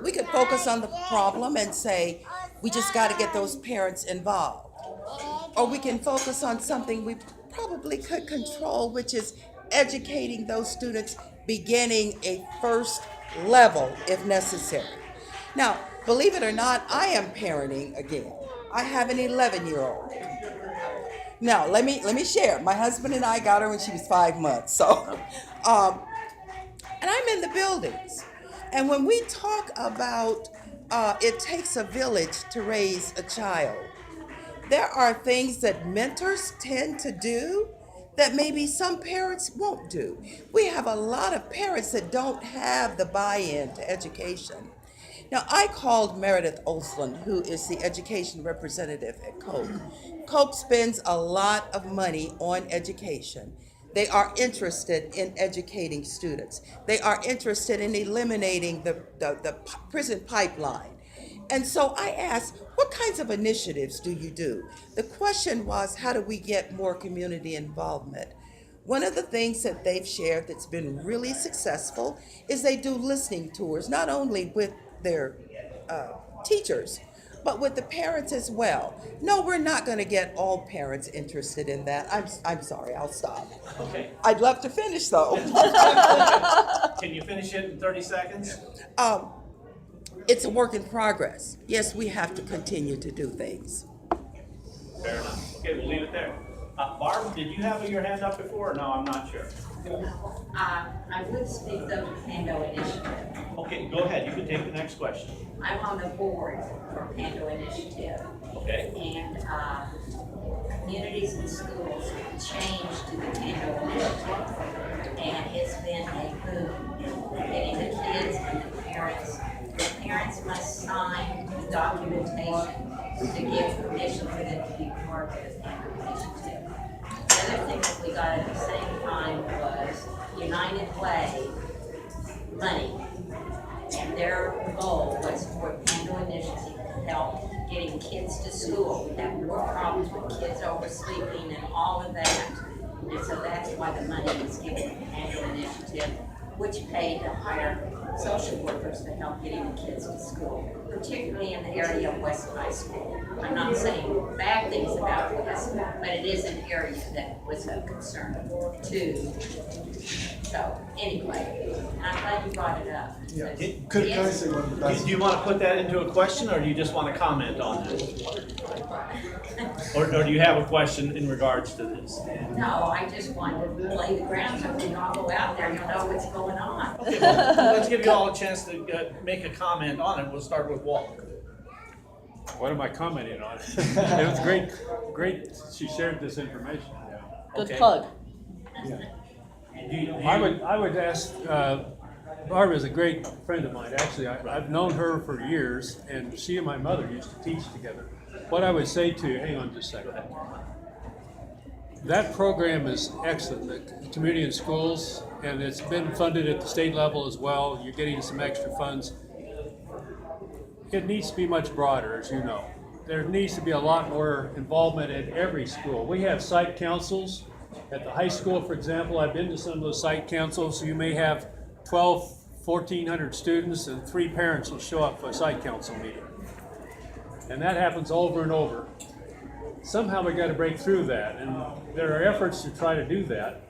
Speaker 8: We could focus on the problem and say, we just got to get those parents involved. Or we can focus on something we probably could control, which is educating those students beginning a first level if necessary. Now, believe it or not, I am parenting again. I have an 11-year-old. Now, let me share. My husband and I got her when she was 5 months. So, and I'm in the buildings. And when we talk about it takes a village to raise a child, there are things that mentors tend to do that maybe some parents won't do. We have a lot of parents that don't have the buy-in to education. Now, I called Meredith Olsland, who is the education representative at Koch. Koch spends a lot of money on education. They are interested in educating students. They are interested in eliminating the prison pipeline. And so I asked, what kinds of initiatives do you do? The question was, how do we get more community involvement? One of the things that they've shared that's been really successful is they do listening tours, not only with their teachers, but with the parents as well. No, we're not going to get all parents interested in that. I'm sorry, I'll stop.
Speaker 1: Okay.
Speaker 8: I'd love to finish though.
Speaker 1: Can you finish it in 30 seconds?
Speaker 8: It's a work in progress. Yes, we have to continue to do things.
Speaker 1: Fair enough. Okay, we'll leave it there. Barb, did you have your hand up before? No, I'm not sure.
Speaker 11: I would speak though to Pando Initiative.
Speaker 1: Okay, go ahead. You can take the next question.
Speaker 11: I'm on the board for Pando Initiative.
Speaker 1: Okay.
Speaker 11: And communities and schools have changed to the Pando Initiative. And it's been a boom. Getting the kids and the parents. The parents must sign documentation to give permission for them to be part of the Pando Initiative. The other thing that we got at the same time was United Way money. And their goal was for Pando Initiative to help getting kids to school. We have more problems with kids oversleeping and all of that. And so that's why the money is given to Pando Initiative, which paid to hire social workers to help getting the kids to school, particularly in the area of West High School. I'm not saying bad things about West, but it is an area that was of concern too. So anyway, I'm glad you brought it up.
Speaker 9: Yeah. Could I say one last?
Speaker 1: Do you want to put that into a question, or do you just want to comment on it? Or do you have a question in regards to this?
Speaker 11: No, I just wanted to lay the ground so when y'all go out there, you'll know what's going on.
Speaker 1: Okay, well, let's give you all a chance to make a comment on it. We'll start with Walt.
Speaker 3: What am I commenting on? It was great she shared this information.
Speaker 2: Good
Speaker 1: Okay.
Speaker 2: plug.
Speaker 3: I would ask, Barbara is a great friend of mine. Actually, I've known her for years, and she and my mother used to teach together. What I would say to you, hang on just a second. That program is excellent, the community and schools, and it's been funded at the state level as well. You're getting some extra funds. It needs to be much broader, as you know. There needs to be a lot more involvement at every school. We have site councils. At the high school, for example, I've been to some of those site councils. You may have 1,400 students and 3 parents will show up for a site council meeting. And that happens over and over. Somehow we got to break through that, and there are efforts to try to do that.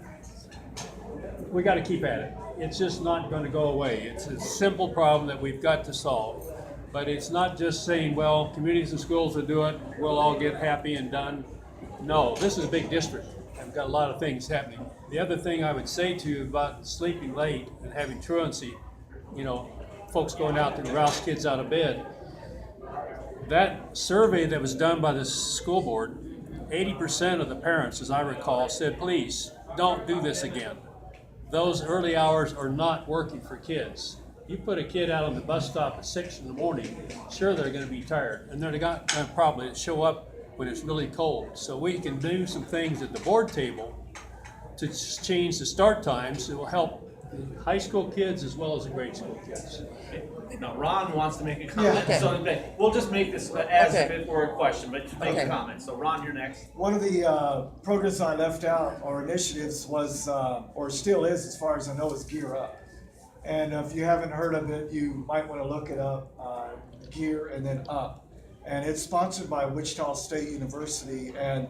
Speaker 3: We got to keep at it. It's just not going to go away. It's a simple problem that we've got to solve. But it's not just saying, well, communities and schools will do it, we'll all get happy and done. No, this is a big district. I've got a lot of things happening. The other thing I would say to you about sleeping late and having truancy, you know, folks going out to rouse kids out of bed, that survey that was done by the school board, 80% of the parents, as I recall, said, please, don't do this again. those early hours are not working for kids. You put a kid out on the bus stop at 6 in the morning, sure, they're gonna be tired, and they're gonna probably show up when it's really cold. So we can do some things at the board table to change the start times. It will help the high school kids as well as the grade school kids.
Speaker 1: Now, Ron wants to make a comment,
Speaker 8: okay.
Speaker 1: so we'll just make this as if
Speaker 8: Okay.
Speaker 1: it were a question, but make
Speaker 8: Okay.
Speaker 1: a comment. So Ron, you're next.
Speaker 9: One of the programs I left out, or initiatives, was, or still is, as far as I know, is Gear Up. And if you haven't heard of it, you might want to look it up, Gear and then Up. And it's sponsored by Wichita State University, and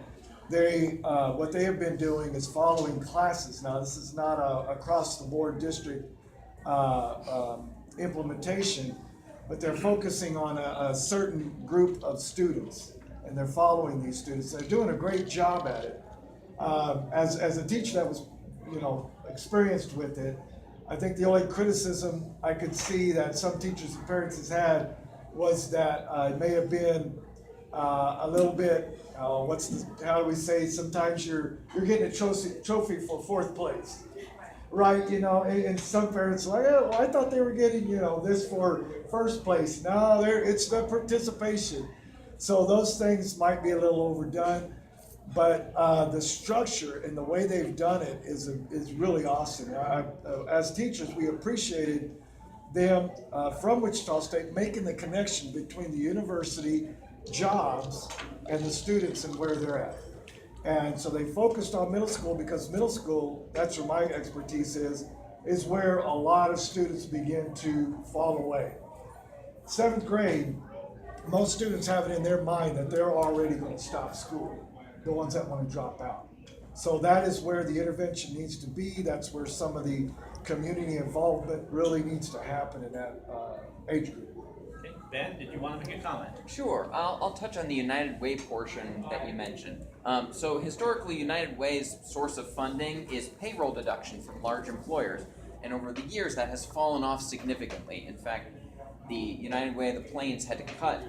Speaker 9: they, what they have been doing is following classes. Now, this is not a across-the-board district implementation, but they're focusing on a certain group of students, and they're following these students. They're doing a great job at it. As a teacher that was, experienced with it, I think the only criticism I could see that some teachers and parents has had was that it may have been a little bit, how do we say, sometimes you're getting a trophy for fourth place. Right, and some parents are like, oh, well, I thought they were getting, this for first place. No, it's the participation. So those things might be a little overdone, but the structure and the way they've done it is really awesome. As teachers, we appreciated them from Wichita State making the connection between the university jobs and the students and where they're at. And so they focused on middle school because middle school, that's where my expertise is where a lot of students begin to fall away. 7th grade, most students have it in their mind that they're already going to stop school, the ones that want to drop out. So that is where the intervention needs to be. That's where some of the community involvement really needs to happen in that age group.
Speaker 1: Okay. Ben, did you want to make a comment?
Speaker 7: Sure, I'll touch on the United Way portion that you mentioned. So historically, United Way's source of funding is payroll deduction from large employers, and over the years that has fallen off significantly. In fact, the United Way of the Plains had to cut,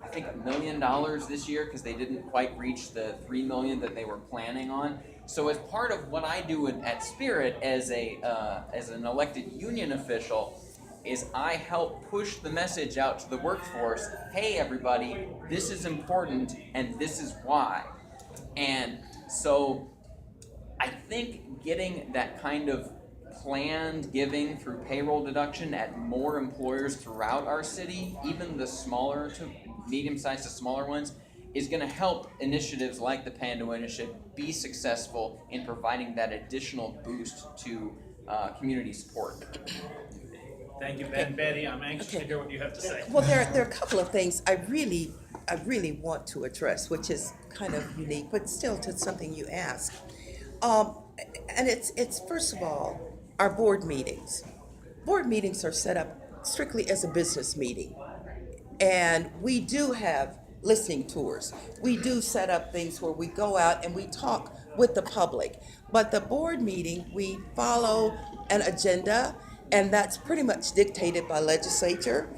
Speaker 7: I think, $1 million this year because they didn't quite reach the $3 million that they were planning on. So as part of what I do at Spirit as an elected union official, is I help push the message out to the workforce, hey everybody, this is important and this is why. And so I think getting that kind of planned giving through payroll deduction at more employers throughout our city, even the smaller to medium-sized to smaller ones, is going to help initiatives like the Pando Initiative be successful in providing that additional boost to community support.
Speaker 1: Thank you, Ben. Betty, I'm anxious to hear what you have to say.
Speaker 8: Well, there are a couple of things I really want to address, which is kind of unique, but still to something you asked. And it's first of all, our board meetings. Board meetings are set up strictly as a business meeting. And we do have listening tours. We do set up things where we go out and we talk with the public. But the board meeting, we follow an agenda, and that's pretty much dictated by legislature.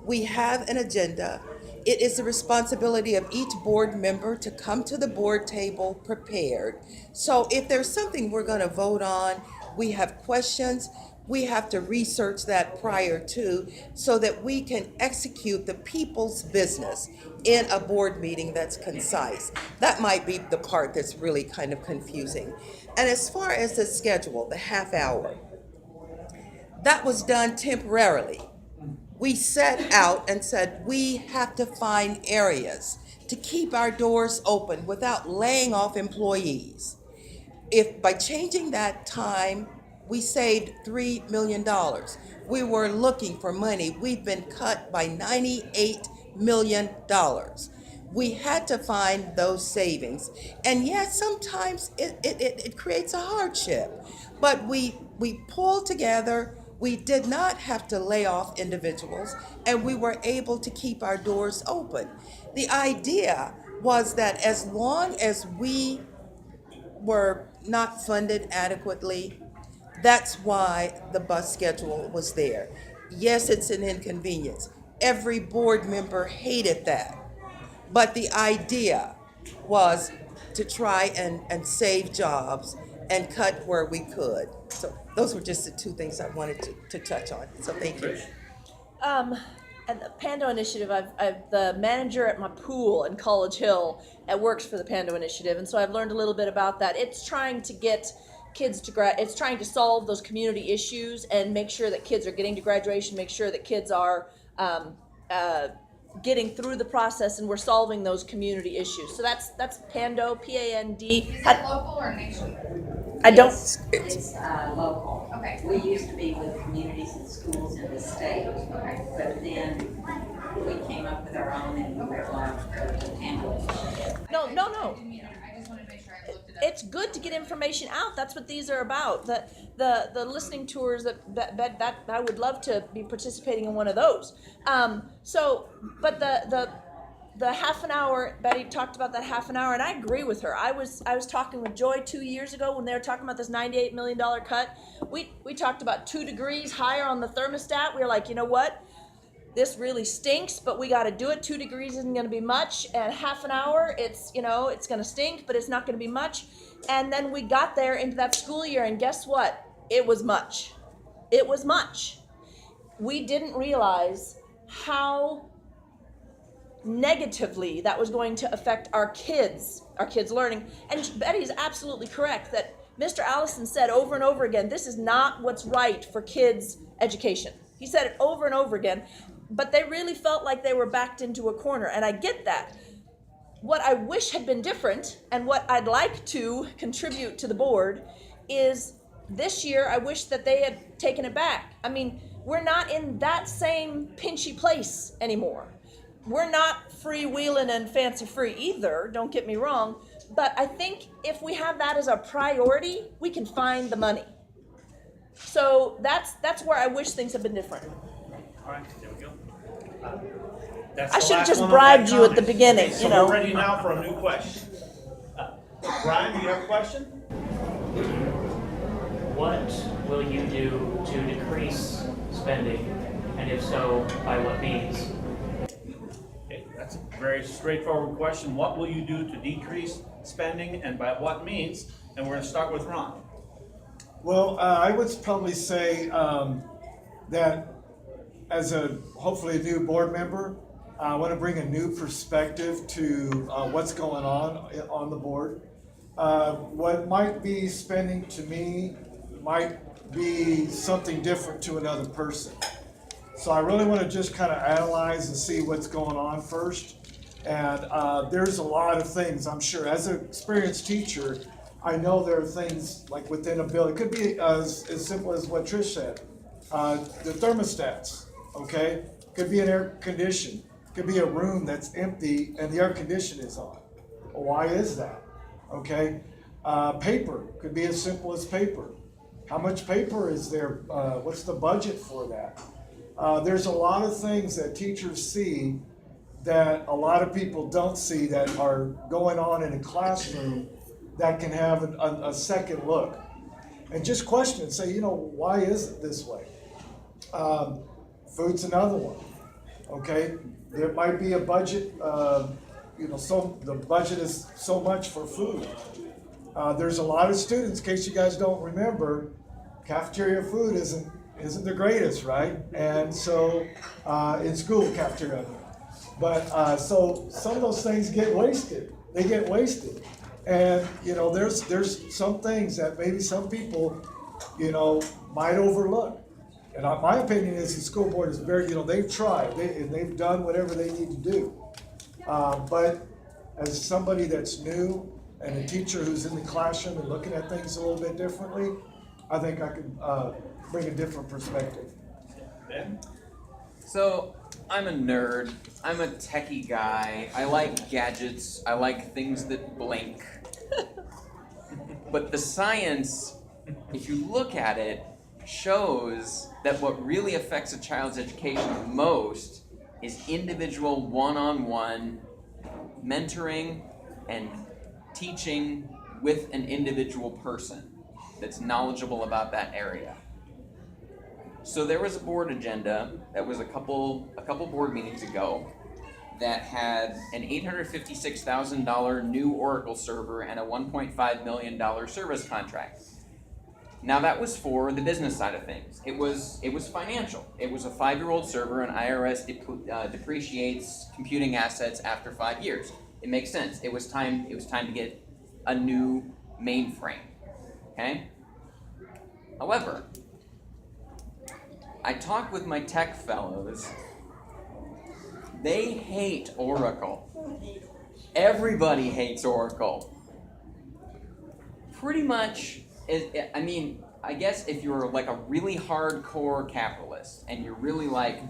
Speaker 8: We have an agenda. It is the responsibility of each board member to come to the board table prepared. So if there's something we're going to vote on, we have questions, we have to research that prior to, so that we can execute the people's business in a board meeting that's concise. That might be the part that's really kind of confusing. And as far as the schedule, the half hour, that was done temporarily. We set out and said we have to find areas to keep our doors open without laying off employees. If by changing that time, we saved $3 million. We were looking for money. We've been cut by $98 million. We had to find those savings. And yes, sometimes it creates a hardship. But we pulled together. We did not have to lay off individuals, and we were able to keep our doors open. The idea was that as long as we were not funded adequately, that's why the bus schedule was there. Yes, it's an inconvenience. Every board member hated that. But the idea was to try and save jobs and cut where we could. So those were just the two things I wanted to touch on. So thank you.
Speaker 2: And the Pando Initiative, I've the manager at my pool in College Hill works for the Pando Initiative, and so I've learned a little bit about that. It's trying to get kids to it's trying to solve those community issues and make sure that kids are getting to graduation, make sure that kids are getting through the process, and we're solving those community issues. So that's Pando, P-A-N-D.
Speaker 10: Is that local or national?
Speaker 2: I don't.
Speaker 11: It's local.
Speaker 10: Okay.
Speaker 11: We used to be with communities and schools in the state,
Speaker 10: Okay.
Speaker 11: but then we came up with our own and we're the Handle.
Speaker 2: No.
Speaker 10: I just wanted to make sure I looked it up.
Speaker 2: It's good to get information out. That's what these are about. The listening tours that I would love to be participating in one of those. But the half an hour, Betty talked about that half an hour, and I agree with her. I was talking with Joy 2 years ago when they were talking about this $98 million cut. We talked about 2 degrees higher on the thermostat. We were like, you know what? This really stinks, but we got to do it. 2 degrees isn't going to be much, and half an hour, it's going to stink, but it's not going to be much. And then we got there into that school year, and guess what? It was much. It was much. We didn't realize how negatively that was going to affect our kids' learning. And Betty is absolutely correct that Mr. Allison said over and over again, this is not what's right for kids' education. He said it over and over again, but they really felt like they were backed into a corner, and I get that. What I wish had been different, and what I'd like to contribute to the board, is this year I wish that they had taken it back. I mean, we're not in that same pinchy place anymore. We're not freewheeling and fancy-free either, don't get me wrong, but I think if we have that as a priority, we can find the money. So that's where I wish things had been different.
Speaker 1: All right, there we go. That's
Speaker 2: I
Speaker 1: the
Speaker 2: should have
Speaker 1: last
Speaker 2: just
Speaker 1: one on
Speaker 2: bribed
Speaker 1: that
Speaker 2: you at the
Speaker 1: comment.
Speaker 2: beginning,
Speaker 1: Okay, so
Speaker 2: you know.
Speaker 1: we're ready now for a new question. Brian, do you have a question?
Speaker 12: What will you do to decrease spending, and if so, by what means?
Speaker 1: Okay, that's a very straightforward question. What will you do to decrease spending and by what means? And we're going to start with Ron.
Speaker 9: Well, I would probably say that as hopefully a new board member, I want to bring a new perspective to what's going on the board. What might be spending to me might be something different to another person. So I really want to just kind of analyze and see what's going on first. And there's a lot of things, I'm sure. As an experienced teacher, I know there are things like within a building. It could be as simple as what Trish said. The thermostats, okay? Could be an air condition. Could be a room that's empty and the air condition is on. Well, why is that? Okay? Paper. Could be as simple as paper. How much paper is there? What's the budget for that? There's a lot of things that teachers see that a lot of people don't see that are going on in a classroom that can have a second look. And just question and say, why is it this way? Food's another one, okay? There might be a budget, so the budget is so much for food. There's a lot of students, in case you guys don't remember, cafeteria food isn't the greatest, right? And so, in school cafeteria. But so some of those things get wasted. They get wasted. And, there's some things that maybe some people, might overlook. And my opinion is the school board is very, they've tried, and they've done whatever they need to do. But as somebody that's new and a teacher who's in the classroom and looking at things a little bit differently, I think I could bring a different perspective.
Speaker 1: Ben?
Speaker 7: So, I'm a nerd. I'm a techie guy. I like gadgets. I like things that blink. But the science, if you look at it, shows that what really affects a child's education the most is individual one-on-one mentoring and teaching with an individual person that's knowledgeable about that area. So there was a board agenda that was a couple board meetings ago that had an $856,000 new Oracle server and a $1.5 million service contract. Now that was for the business side of things. It was financial. It was a 5-year-old server, and IRS depreciates computing assets after 5 years. It makes sense. It was time to get a new mainframe. Okay? However, I talked with my tech fellows. They hate Oracle. Everybody hates Oracle. Pretty much, I mean, I guess if you're like a really hardcore capitalist and you're really like,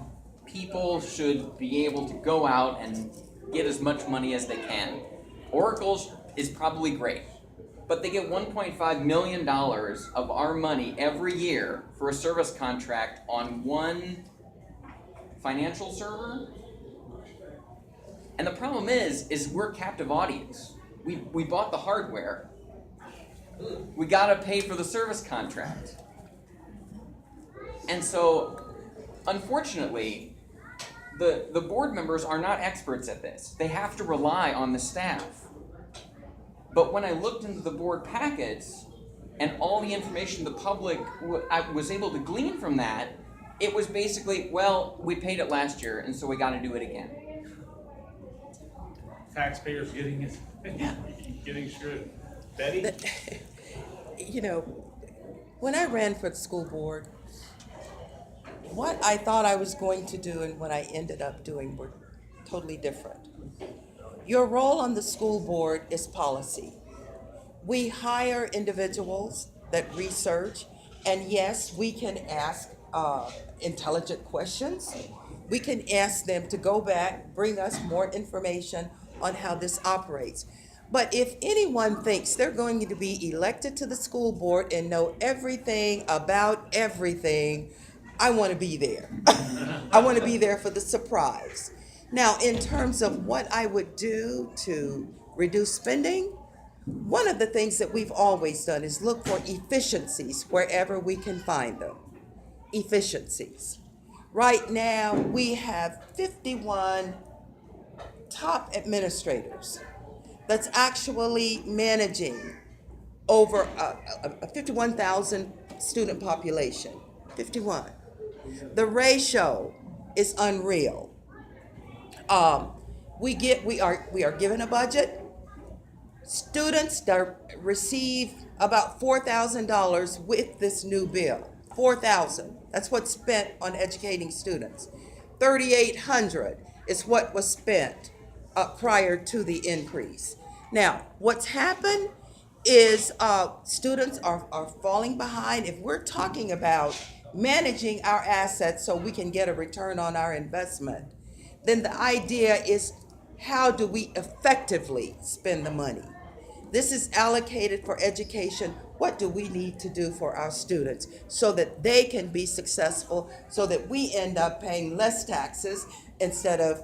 Speaker 7: people should be able to go out and get as much money as they can. Oracle is probably great, but they get $1.5 million of our money every year for a service contract on one financial server. And the problem is we're a captive audience. We bought the hardware. We gotta pay for the service contract. And so, unfortunately, the board members are not experts at this. They have to rely on the staff. But when I looked into the board packets and all the information the public was able to glean from that, it was basically, well, we paid it last year, and so we gotta do it again.
Speaker 1: Taxpayers getting it, getting screwed. Betty?
Speaker 8: You know, when I ran for the school board, what I thought I was going to do and what I ended up doing were totally different. Your role on the school board is policy. We hire individuals that research, and yes, we can ask intelligent questions. We can ask them to go back, bring us more information on how this operates. But if anyone thinks they're going to be elected to the school board and know everything about everything, I want to be there. I want to be there for the surprise. Now, in terms of what I would do to reduce spending, one of the things that we've always done is look for efficiencies wherever we can find them. Efficiencies. Right now, we have 51 top administrators that's actually managing over a 51,000 student population. 51. The ratio is unreal. We are given a budget. Students receive about $4,000 with this new bill. $4,000. That's what's spent on educating students. $3,800 is what was spent prior to the increase. Now, what's happened is students are falling behind. If we're talking about managing our assets so we can get a return on our investment, then the idea is, how do we effectively spend the money? This is allocated for education. What do we need to do for our students so that they can be successful, so that we end up paying less taxes instead of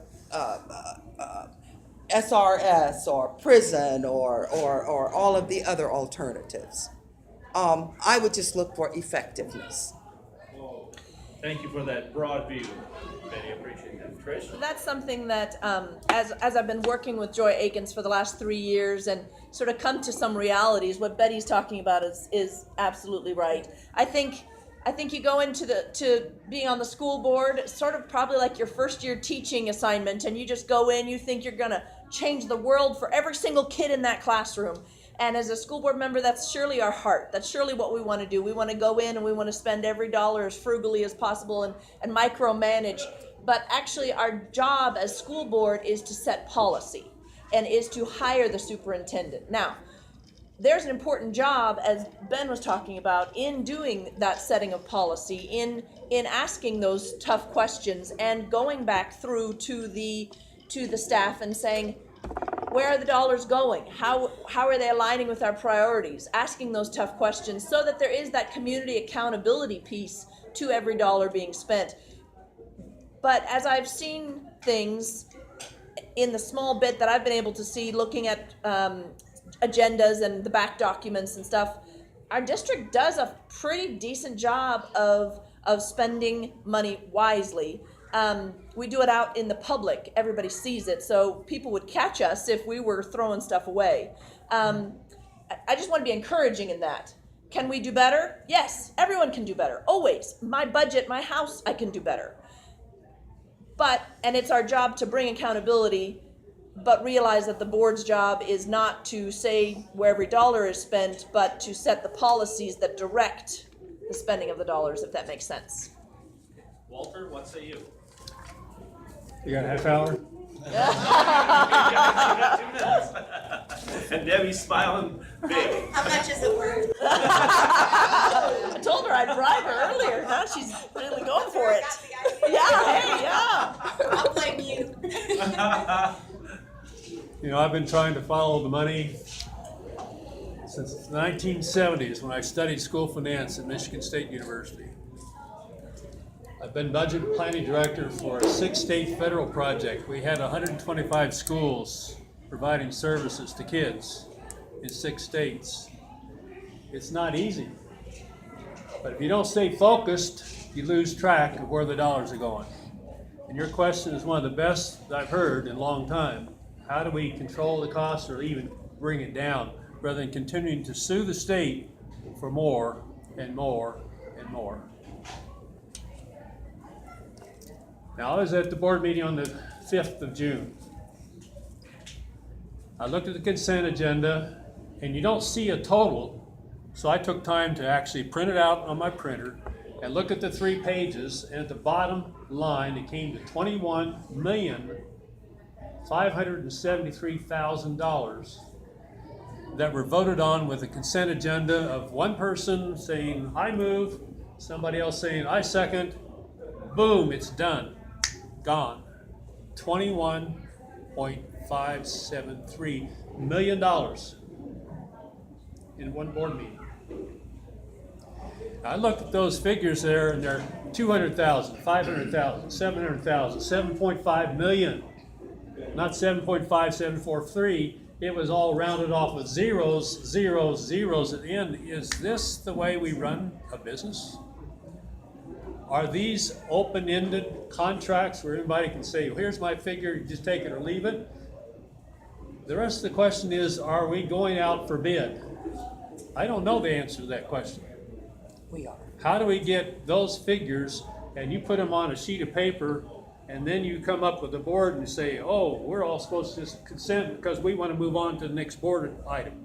Speaker 8: SRS or prison or all of the other alternatives? I would just look for effectiveness.
Speaker 1: Thank you for that broad view, Betty. I appreciate that. Trish?
Speaker 2: That's something that, as I've been working with Joy Akins for the last 3 years and sort of come to some realities, what Betty's talking about is absolutely right. I think you go to being on the school board, sort of probably like your first year teaching assignment, and you just go in, you think you're gonna change the world for every single kid in that classroom. And as a school board member, that's surely our heart. That's surely what we want to do. We want to go in and we want to spend every dollar as frugally as possible and micromanage. But actually our job as school board is to set policy and is to hire the superintendent. Now, there's an important job, as Ben was talking about, in doing that setting of policy, in asking those tough questions and going back through to the staff and saying, where are the dollars going? How are they aligning with our priorities? Asking those tough questions so that there is that community accountability piece to every dollar being spent. But as I've seen things in the small bit that I've been able to see, looking at agendas and the back documents and stuff, our district does a pretty decent job of spending money wisely. We do it out in the public. Everybody sees it, so people would catch us if we were throwing stuff away. I just want to be encouraging in that. Can we do better? Yes, everyone can do better. Always. My budget, my house, I can do better. And it's our job to bring accountability, but realize that the board's job is not to say where every dollar is spent, but to set the policies that direct the spending of the dollars, if that makes sense.
Speaker 1: Walter, what say you?
Speaker 3: You got a half hour?
Speaker 1: You got 2 minutes. And Debbie's smiling big.
Speaker 11: How much is it worth?
Speaker 2: I told her I'd bribe her earlier. Now she's really going for it. Yeah, hey, yeah.
Speaker 11: I'll blame you.
Speaker 3: You know, I've been trying to follow the money since the 1970s when I studied school finance at Michigan State University. I've been budget planning director for a 6-state federal project. We had 125 schools providing services to kids in 6 states. It's not easy. But if you don't stay focused, you lose track of where the dollars are going. And your question is one of the best I've heard in a long time. How do we control the costs or even bring it down rather than continuing to sue the state for more and more and more? Now, I was at the board meeting on the 5th of June. I looked at the consent agenda, and you don't see a total, so I took time to actually print it out on my printer and look at the 3 pages, and at the bottom line, it came to $21,573,000 that were voted on with a consent agenda of one person saying, I move, somebody else saying, I second. Boom, it's done. Gone. $21.573 million in one board meeting. I looked at those figures there, and they're 200,000, 500,000, 700,000, 7.5 million. Not 7.5743. It was all rounded off with zeros, zeros, zeros at the end. Is this the way we run a business? Are these open-ended contracts where everybody can say, well, here's my figure, you just take it or leave it? The rest of the question is, are we going out for bid? I don't know the answer to that question.
Speaker 8: We are.
Speaker 3: How do we get those figures and you put them on a sheet of paper and then you come up with the board and say, oh, we're all supposed to just consent because we want to move on to the next board item?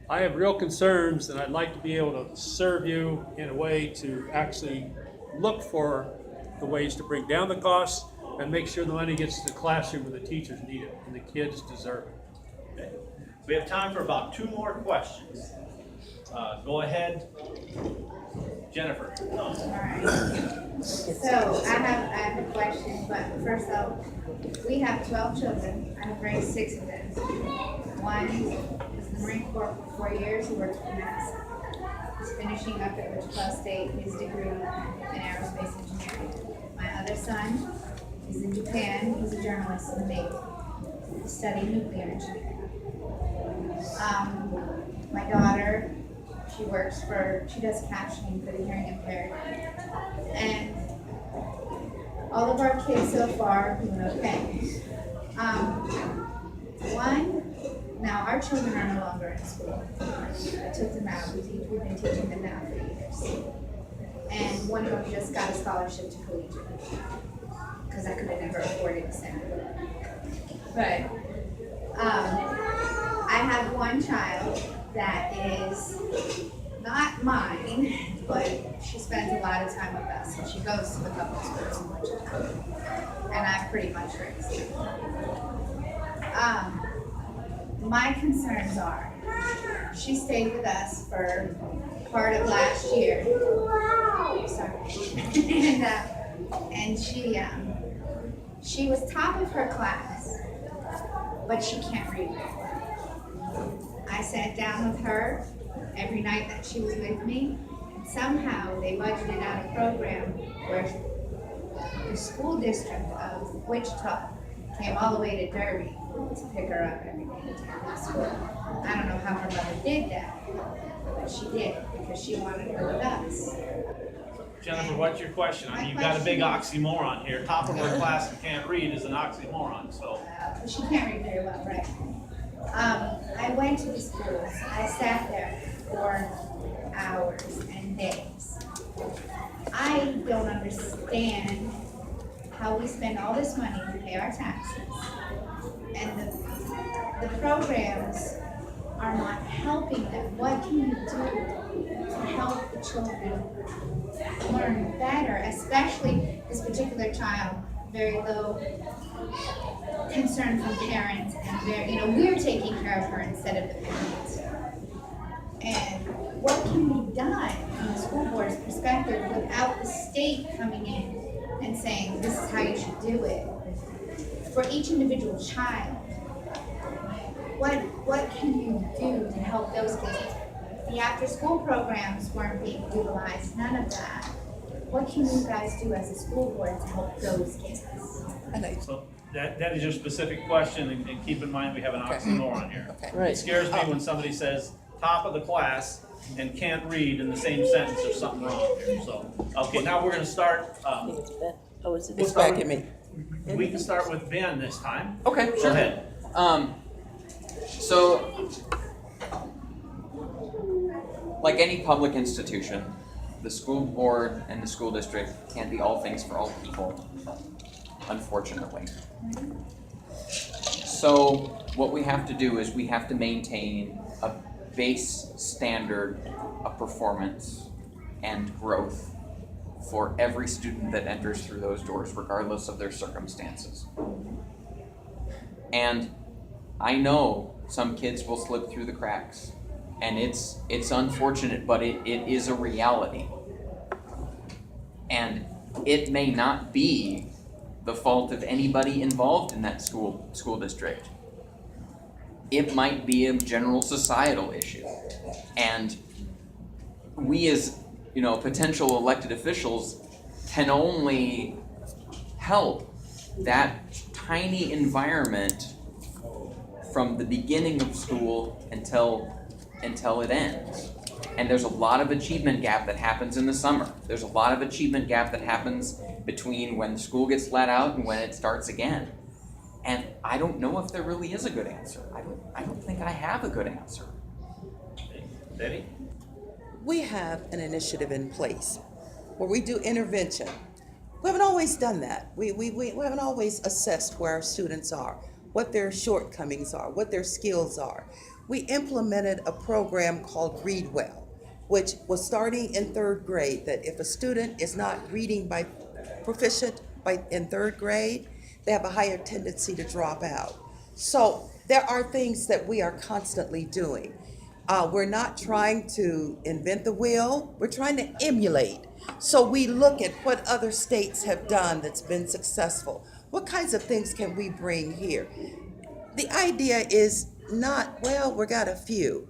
Speaker 3: I have real concerns, and I'd like to be able to serve you in a way to actually look for the ways to bring down the costs and make sure the money gets to the classroom where the teachers need it and the kids deserve it.
Speaker 1: Okay. We have time for about 2 more questions. Go ahead, Jennifer.
Speaker 13: All right. So I have a question, but first off, we have 12 children. I have raised 6 of them. One was in the Marine Corps for 4 years. He worked for NASA. He's finishing up at Wichita State his degree in aerospace engineering. My other son is in Japan. He's a journalist in the Navy. He's studying nuclear engineering. My daughter, she does captioning for the hearing impaired. And all of our kids so far are doing okay. Now our children are no longer in school. I took them out. We've been teaching them now for years. And one of them just got a scholarship to collegiate because I could have never afforded to send her. But I have one child that is not mine, but she spends a lot of time with us, and she goes to the public schools in Wichita, and I pretty much raised her. My concerns are, she stayed with us for part of last year. Sorry. and she was top of her class, but she can't read very well. I sat down with her every night that she was with me, and somehow they budgeted out a program where the school district of Wichita came all the way to Derby to pick her up every day to take her to school. I don't know how her mother did that, but she did because she wanted her with us.
Speaker 1: Jennifer, what's your question? I mean, you've got a big oxymoron here. Top of her class and can't read is an oxymoron, so.
Speaker 13: She can't read very well, right? I went to the schools. I sat there for hours and days. I don't understand how we spend all this money to pay our taxes, and the programs are not helping them. What can you do to help the children learn better, especially this particular child, very low concern from parents, and very, we're taking care of her instead of the parents. And what can be done from the school board's perspective without the state coming in and saying, this is how you should do it? For each individual child, what can you do to help those kids? The after-school programs weren't being utilized, none of that. What can you guys do as a school board to help those kids?
Speaker 1: So that is your specific question, and keep in mind we have an oxymoron here. It scares me when somebody says top of the class and can't read in the same sentence. There's something wrong here. So, okay, now we're going to start.
Speaker 8: It's back at me.
Speaker 1: We can start with Ben this time.
Speaker 7: Okay,
Speaker 1: Go
Speaker 7: sure.
Speaker 1: ahead.
Speaker 7: So, like any public institution, the school board and the school district can't be all things for all people, unfortunately. So what we have to do is we have to maintain a base standard of performance and growth for every student that enters through those doors, regardless of their circumstances. And I know some kids will slip through the cracks, and it's unfortunate, but it is a reality. And it may not be the fault of anybody involved in that school district. It might be a general societal issue. And we as, potential elected officials can only help that tiny environment from the beginning of school until it ends. And there's a lot of achievement gap that happens in the summer. There's a lot of achievement gap that happens between when school gets let out and when it starts again. And I don't know if there really is a good answer. I don't think I have a good answer.
Speaker 1: Debbie?
Speaker 8: We have an initiative in place where we do intervention. We haven't always done that. We haven't always assessed where our students are, what their shortcomings are, what their skills are. We implemented a program called Read Well, which was starting in 3rd grade, that if a student is not reading proficient in 3rd grade, they have a higher tendency to drop out. So there are things that we are constantly doing. We're not trying to invent the wheel, we're trying to emulate. So we look at what other states have done that's been successful. What kinds of things can we bring here? The idea is not, we got a few.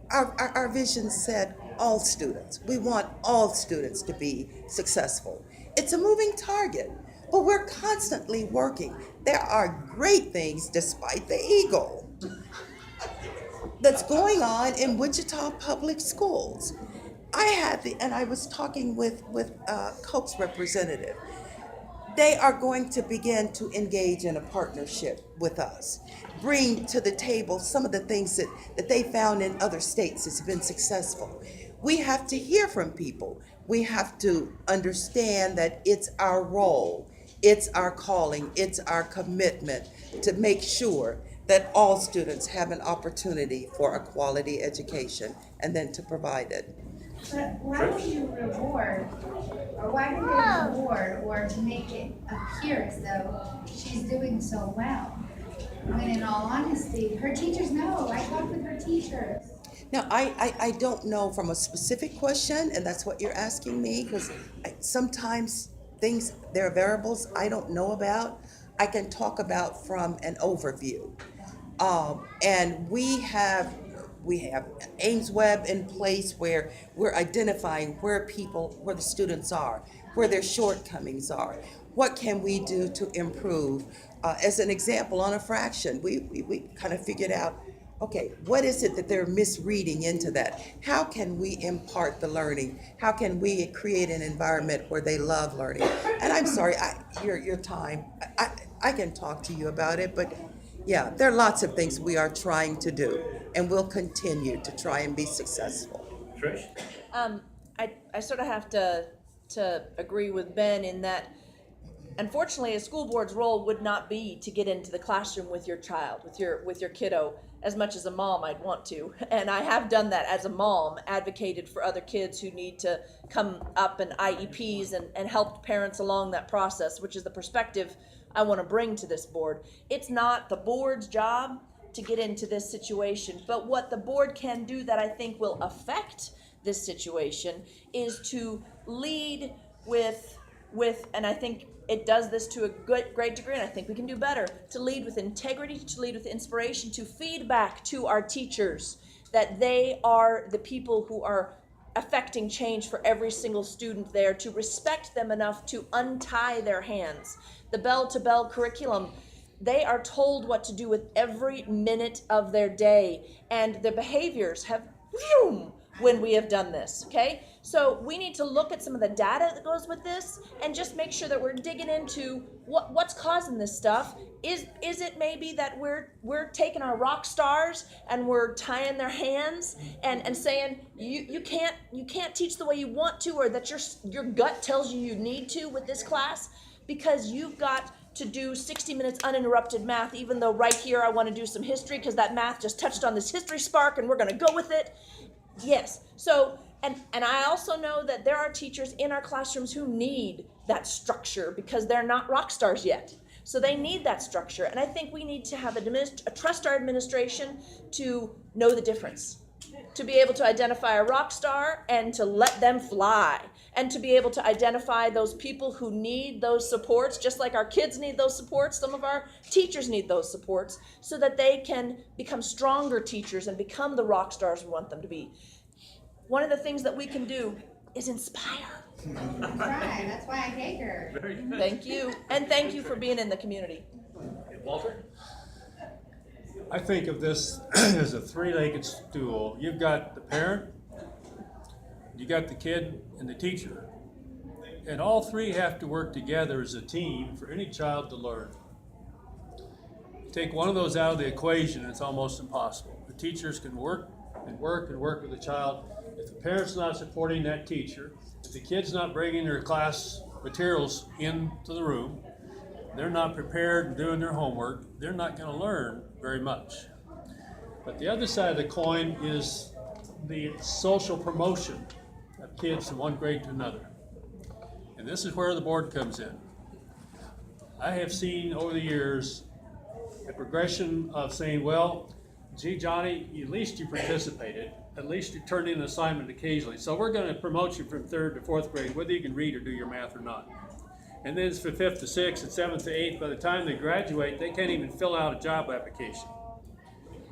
Speaker 8: Our vision said all students. We want all students to be successful. It's a moving target, but we're constantly working. There are great things despite the eagle that's going on in Wichita Public Schools. I was talking with Coke's representative. They are going to begin to engage in a partnership with us, bring to the table some of the things that they found in other states has been successful. We have to hear from people. We have to understand that it's our role, it's our calling, it's our commitment to make sure that all students have an opportunity for a quality education and then to provide it.
Speaker 13: But why do you reward, or why do they reward or make it appear as though she's doing so well? When in all honesty, her teachers know. I talked with her teachers.
Speaker 8: Now, I don't know from a specific question, and that's what you're asking me, because sometimes there are variables I don't know about. I can talk about from an overview. And we have Ames Web in place where we're identifying where the students are, where their shortcomings are. What can we do to improve? As an example, on a fraction, we kind of figured out Okay, what is it that they're misreading into that? How can we impart the learning? How can we create an environment where they love learning? And I'm sorry, your time, I can talk to you about it, but yeah, there are lots of things we are trying to do, and we'll continue to try and be successful.
Speaker 1: Trish?
Speaker 2: I sort of have to agree with Ben in that, unfortunately, a school board's role would not be to get into the classroom with your child, with your kiddo, as much as a mom I'd want to. And I have done that as a mom, advocated for other kids who need to come up and IEPs and helped parents along that process, which is the perspective I want to bring to this board. It's not the board's job to get into this situation, but what the board can do that I think will affect this situation is to lead with, and I think it does this to a great degree, and I think we can do better, to lead with integrity, to lead with inspiration, to feed back to our teachers that they are the people who are affecting change for every single student there, to respect them enough to untie their hands. The bell-to-bell curriculum, they are told what to do with every minute of their day, and their behaviors have when we have done this, okay? So we need to look at some of the data that goes with this and just make sure that we're digging into what's causing this stuff. Is it maybe that we're taking our rock stars and we're tying their hands and saying you can't teach the way you want to, or that your gut tells you need to with this class because you've got to do 60 minutes uninterrupted math, even though right here I want to do some history because that math just touched on this history spark and we're going to go with it. Yes. So, and I also know that there are teachers in our classrooms who need that structure because they're not rock stars yet. So they need that structure. And I think we need to have trust our administration to know the difference, to be able to identify a rock star and to let them fly, and to be able to identify those people who need those supports, just like our kids need those supports, some of our teachers need those supports, so that they can become stronger teachers and become the rock stars we want them to be. One of the things that we can do is inspire.
Speaker 13: That's right, that's why I take her.
Speaker 1: Very good.
Speaker 2: Thank you, and thank you for being in the community.
Speaker 1: Walter?
Speaker 3: I think of this as a three-legged stool. You've got the parent, you got the kid, and the teacher. And all three have to work together as a team for any child to learn. Take one of those out of the equation, it's almost impossible. The teachers can work with the child. If the parent's not supporting that teacher, if the kid's not bringing their class materials into the room, they're not prepared and doing their homework, they're not going to learn very much. But the other side of the coin is the social promotion of kids from one grade to another. And this is where the board comes in. I have seen over the years a progression of saying, well, gee, Johnny, at least you participated. At least you turned in an assignment occasionally. So we're going to promote you from 3rd to 4th grade, whether you can read or do your math or not. And then it's from 5th to 6th and 7th to 8th. By the time they graduate, they can't even fill out a job application.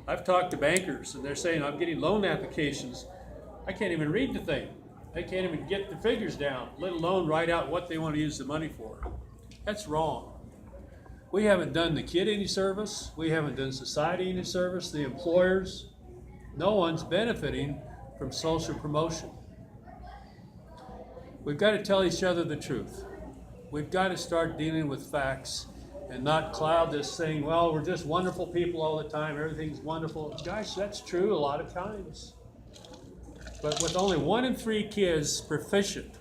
Speaker 3: I've talked to bankers, and they're saying, I'm getting loan applications. I can't even read the thing. They can't even get the figures down, let alone write out what they want to use the money for. That's wrong. We haven't done the kid any service. We haven't done society any service. The employers, no one's benefiting from social promotion. We've got to tell each other the truth. We've got to start dealing with facts and not cloud this saying, well, we're just wonderful people all the time, everything's wonderful. Guys, that's true a lot of times. But with only 1 in 3 kids proficient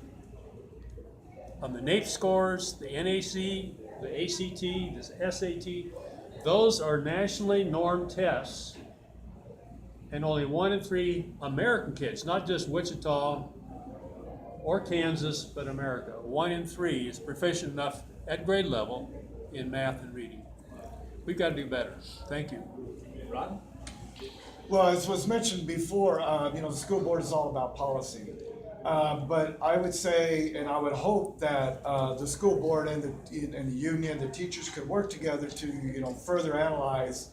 Speaker 3: on the NAEP scores, the NAC, the ACT, the SAT, those are nationally normed tests, and only 1 in 3 American kids, not just Wichita or Kansas, but America. 1 in 3 is proficient enough at grade level in math and reading. We've got to do better. Thank you.
Speaker 1: Ron?
Speaker 9: Well, as was mentioned before, the school board is all about policy. But I would say, and I would hope that the school board and the union, the teachers could work together to, further analyze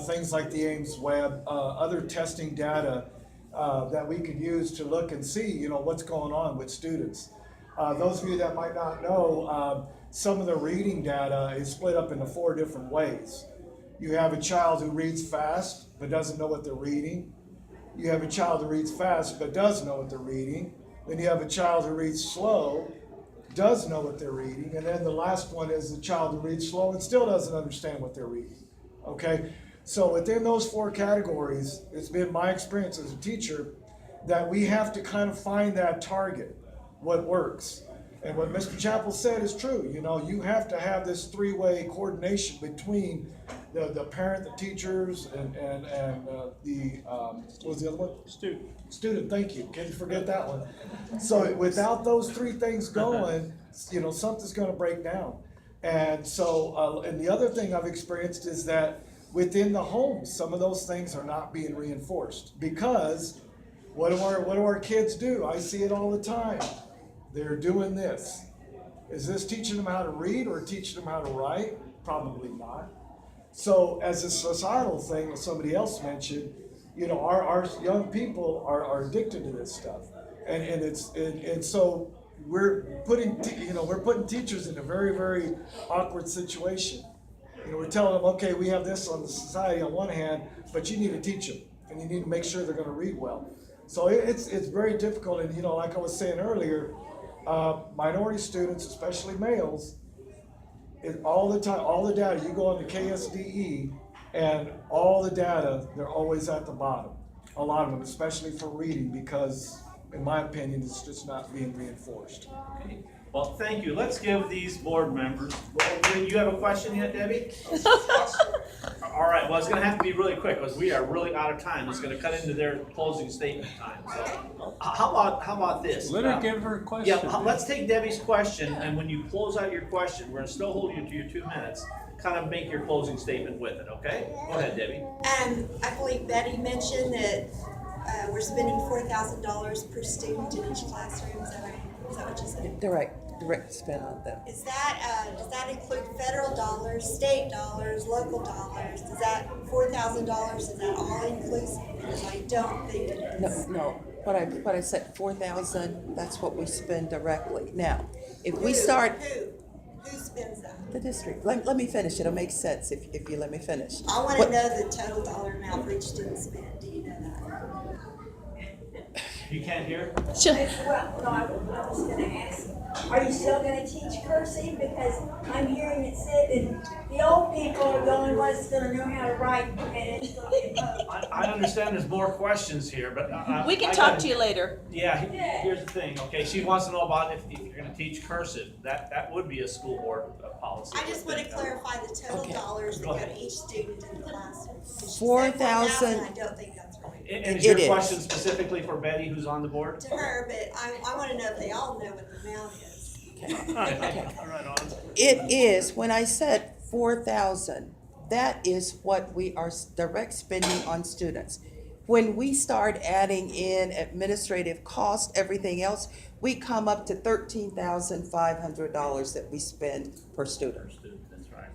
Speaker 9: things like the Ames Web, other testing data that we could use to look and see, what's going on with students. Those of you that might not know, some of the reading data is split up into 4 different ways. You have a child who reads fast but doesn't know what they're reading. You have a child who reads fast but does know what they're reading. Then you have a child who reads slow, does know what they're reading. And then the last one is the child who reads slow and still doesn't understand what they're reading. Okay? So within those four categories, it's been my experience as a teacher that we have to kind of find that target, what works. And what Mr. Chappell said is true. You know, you have to have this three-way coordination between the parent, the teachers, and the, what was the other one? Student, thank you. Can't forget that one. So without those three things going, you know, something's going to break down. And so, and the other thing I've experienced is that within the home, some of those things are not being reinforced because what do our kids do? I see it all the time. They're doing this. Is this teaching them how to read or teaching them how to write? Probably not. So as a societal thing, as somebody else mentioned, you know, our young people are addicted to this stuff. And so we're putting teachers in a very, very awkward situation. You know, we're telling them, okay, we have this on the society on one hand, but you need to teach them and you need to make sure they're going to read well. So it's very difficult. And, you know, like I was saying earlier, minority students, especially males, all the time, all the data, you go on the KSDE and all the data, they're always at the bottom. A lot of them, especially for reading, because in my opinion, it's just not being reinforced.
Speaker 1: Okay. Well, thank you. Let's give these board members, you have a question yet, Debbie? All right, well, it's gonna have to be really quick because we are really out of time. It's gonna cut into their closing statement time. So, how about this?
Speaker 3: Let her give her a question.
Speaker 1: Yeah, let's take Debbie's question, and when you close out your question, we're gonna still hold you to your 2 minutes. Kind of make your closing statement with it, okay? Go ahead, Debbie.
Speaker 14: I believe Betty mentioned that we're spending $4,000 per student in each classroom. Is that right? Is that what you said?
Speaker 8: Direct spend on them.
Speaker 14: Is that does that include federal dollars, state dollars, local dollars? Does that $4,000? Is that all inclusive? Because I don't think it is.
Speaker 8: No. What I said, 4,000. That's what we spend directly. Now, if we start.
Speaker 14: Who spends that?
Speaker 8: The district. Let me finish. It'll make sense if you let me finish.
Speaker 14: I want to know the total dollar amount for each student spent. Do you know that?
Speaker 1: You can't hear?
Speaker 15: Well, no, I was going to ask, are you still going to teach cursive? Because I'm hearing it said that the old people are the only ones that's going to know how to write, and it's going to be
Speaker 1: I understand there's more questions here, but
Speaker 2: We can talk to you later.
Speaker 1: Yeah, here's the thing. Okay, she wants to know about if you're going to teach cursive. That would be a school board policy.
Speaker 14: I just want to clarify the total dollars that go to each student in the classroom.
Speaker 8: 4,000.
Speaker 14: I don't think that's right.
Speaker 1: And is your question specifically for Betty, who's on the board?
Speaker 14: To her, but I want to know if they all know what the amount is.
Speaker 8: Okay.
Speaker 1: All right, on.
Speaker 8: It is, when I said 4,000, that is what we are direct spending on students. When we start adding in administrative costs, everything else, we come up to $13,500 that we spend per student.
Speaker 1: That's right.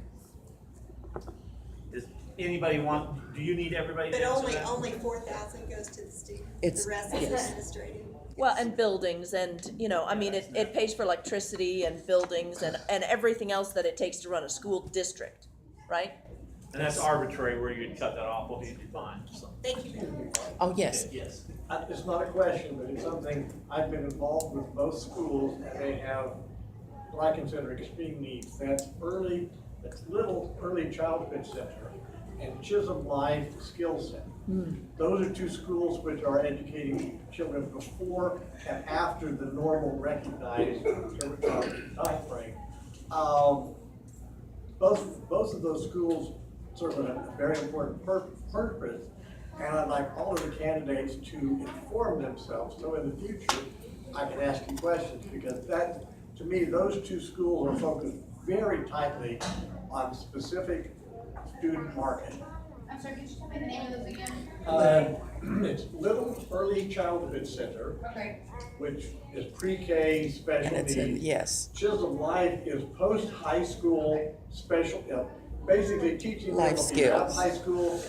Speaker 1: Does anybody do you need everybody to
Speaker 14: But
Speaker 1: answer that?
Speaker 14: only 4,000 goes to the student.
Speaker 8: It's-
Speaker 14: The rest is administrative.
Speaker 2: Well, and buildings and, you know, I mean, it pays for electricity and buildings and everything else that it takes to run a school district, right?
Speaker 1: And that's arbitrary where you'd cut that off, what do you define? So.
Speaker 14: Thank you.
Speaker 8: Oh, yes.
Speaker 1: Yes.
Speaker 6: It's not a question, but it's something I've been involved with both schools, and they have what I consider extreme needs. That's Little Early Childhood Center and Chisholm Life Skill Center. Those are two schools which are educating children before and after the normal recognized time frame. Both of those schools serve a very important purpose, and I'd like all of the candidates to inform themselves so in the future I can ask you questions, because that, to me, those two schools are focused very tightly on specific student market.
Speaker 10: I'm sorry, could you tell me the name of those again?
Speaker 6: It's Little Early Childhood Center,
Speaker 10: Okay.
Speaker 6: which is pre-K special
Speaker 8: And it's
Speaker 6: needs.
Speaker 8: yes.
Speaker 6: Chisholm Life is post-high school special, basically teaching them,
Speaker 8: Life
Speaker 6: okay, out of
Speaker 8: skills.
Speaker 6: high school,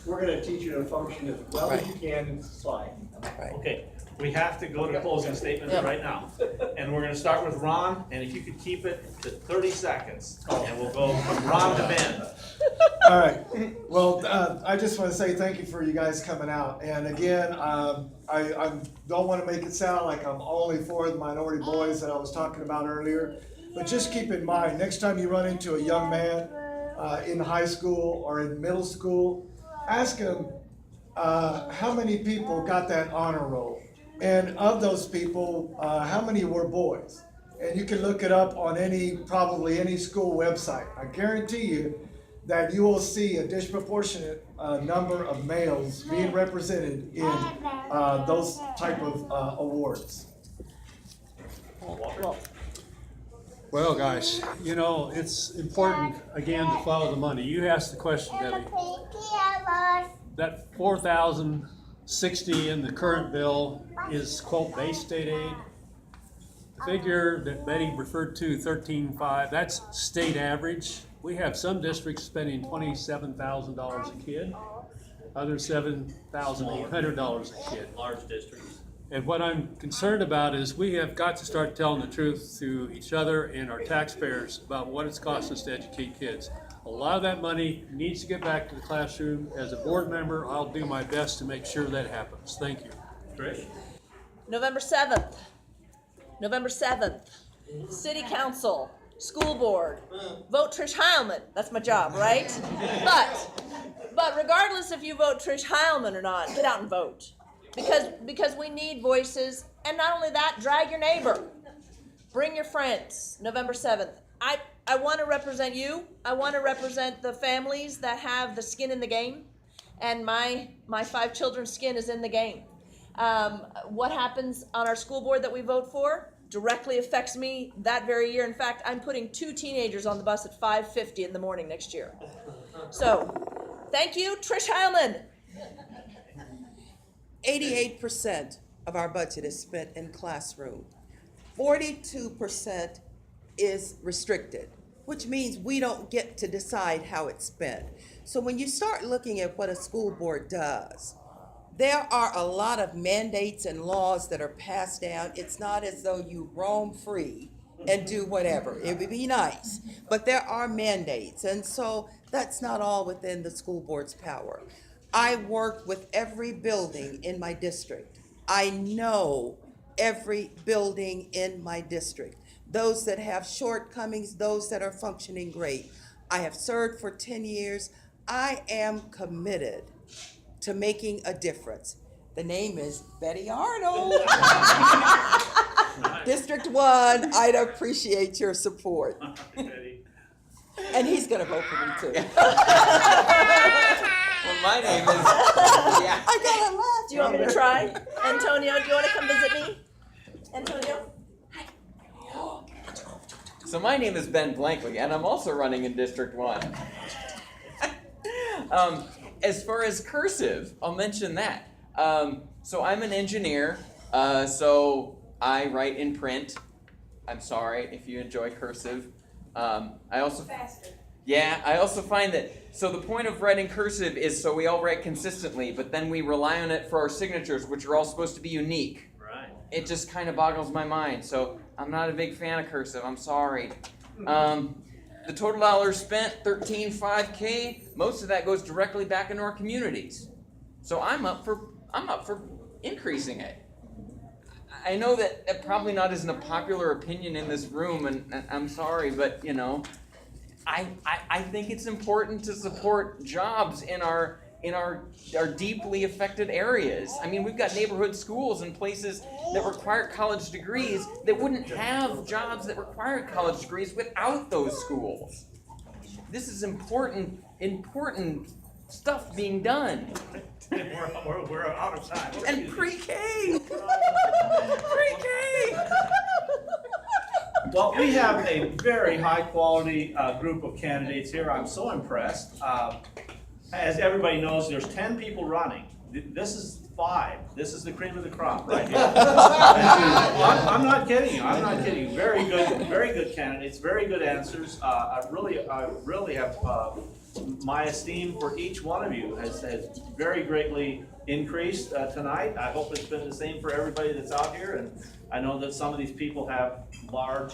Speaker 6: we're gonna teach you to function as well as you can in society.
Speaker 8: Right.
Speaker 1: Okay, We have to go to closing statements right now. And we're gonna start with Ron, and if you could keep it to 30 seconds, and we'll go from Ron to Ben.
Speaker 9: All right. Well, I just want to say thank you for you guys coming out. And again, I don't want to make it sound like I'm only for the minority boys that I was talking about earlier. But just keep in mind, next time you run into a young man in high school or in middle school, ask him how many people got that honor roll. And of those people, how many were boys? And you can look it up on probably any school website. I guarantee you that you will see a disproportionate number of males being represented in those type of awards.
Speaker 3: Well, guys, you know, it's important, again, to follow the money. You asked the question, Debbie. That $4,060 in the current bill is, quote, base state aid. The figure that Betty referred to, 13.5, that's state average. We have some districts spending $27,000 a kid, others $7,800 a kid.
Speaker 1: Large districts.
Speaker 3: And what I'm concerned about is we have got to start telling the truth to each other and our taxpayers about what it's cost us to educate kids. A lot of that money needs to get back to the classroom. As a board member, I'll do my best to make sure that happens. Thank you.
Speaker 1: Trish?
Speaker 2: November 7th. November 7th. City Council, School Board, vote Trish Hileman. That's my job, right? But regardless if you vote Trish Hileman or not, get out and vote. Because we need voices, and not only that, drag your neighbor. Bring your friends, November 7th. I want to represent you. I want to represent the families that have the skin in the game, and my 5 children's skin is in the game. What happens on our school board that we vote for directly affects me that very year. In fact, I'm putting 2 teenagers on the bus at 5:50 in the morning next year. So, thank you, Trish Hileman.
Speaker 8: 88% of our budget is spent in classroom. 42% is restricted, which means we don't get to decide how it's spent. So when you start looking at what a school board does, there are a lot of mandates and laws that are passed down. It's not as though you roam free and do whatever. It would be nice, but there are mandates, and so that's not all within the school board's power. I work with every building in my district. I know every building in my district. Those that have shortcomings, those that are functioning great. I have served for 10 years. I am committed to making a difference. The name is Betty Arnold. District 1, I'd appreciate your support. And he's gonna vote for me too.
Speaker 7: Well, my name is, yeah.
Speaker 8: I gotta laugh.
Speaker 2: Do you want me to try? Antonio, do you want to come visit me? Antonio?
Speaker 7: So my name is Ben Blankley, and I'm also running in District 1. As far as cursive, I'll mention that. So I'm an engineer, so I write in print. I'm sorry if you enjoy cursive. I also find that, so the point of writing cursive is so we all write consistently, but then we rely on it for our signatures, which are all supposed to be unique.
Speaker 1: Right.
Speaker 7: It just kind of boggles my mind, so I'm not a big fan of cursive, I'm sorry. The total dollars spent, $13.5K, most of that goes directly back into our communities. So I'm up for increasing it. I know that probably not isn't a popular opinion in this room, and I'm sorry, but you know, I think it's important to support jobs in our deeply affected areas. I mean, we've got neighborhood schools in places that require college degrees that wouldn't have jobs that require college degrees without those schools. This is important stuff being done.
Speaker 1: We're out of time.
Speaker 7: And pre-K!
Speaker 1: Well, we have a very high-quality group of candidates here. I'm so impressed. As everybody knows, there's 10 people running. This is 5. This is the cream of the crop right here. I'm not kidding you. I'm not kidding you. Very good candidates. Very good answers. I really have my esteem for each one of you has very greatly increased tonight. I hope it's been the same for everybody that's out here, and I know that some of these people have large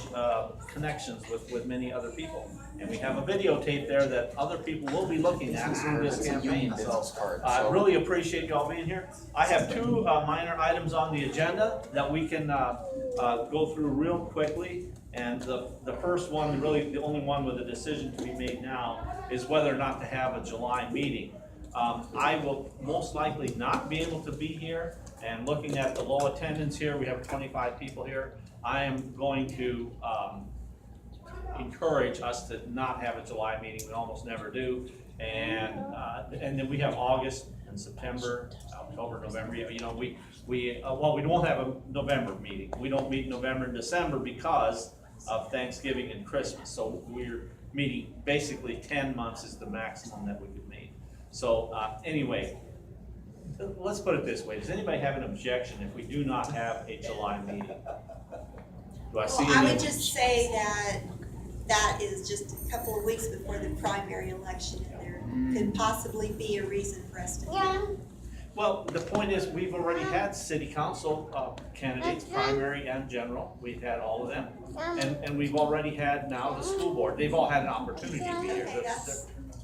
Speaker 1: connections with many other people. And we have a videotape there that other people will be looking at through this campaign, so I really appreciate y'all being here. I have two minor items on the agenda that we can go through real quickly. And the first one, really the only one with a decision to be made now, is whether or not to have a July meeting. I will most likely not be able to be here, and looking at the low attendance here, we have 25 people here. I am going to encourage us to not have a July meeting. We almost never do, and then we have August and September, October, November. You know, we won't have a November meeting. We don't meet November and December because of Thanksgiving and Christmas. So we're meeting basically 10 months is the maximum that we could meet. So anyway, let's put it this way. Does anybody have an objection if we do not have a July meeting? Do I see
Speaker 14: Well, I
Speaker 1: any?
Speaker 14: would just say that is just a couple of weeks before the primary election, and there could possibly be a reason for us to do.
Speaker 1: Well, the point is, we've already had city council candidates, primary and general. We've had all of them. And we've already had now the school board. They've all had an opportunity to be here.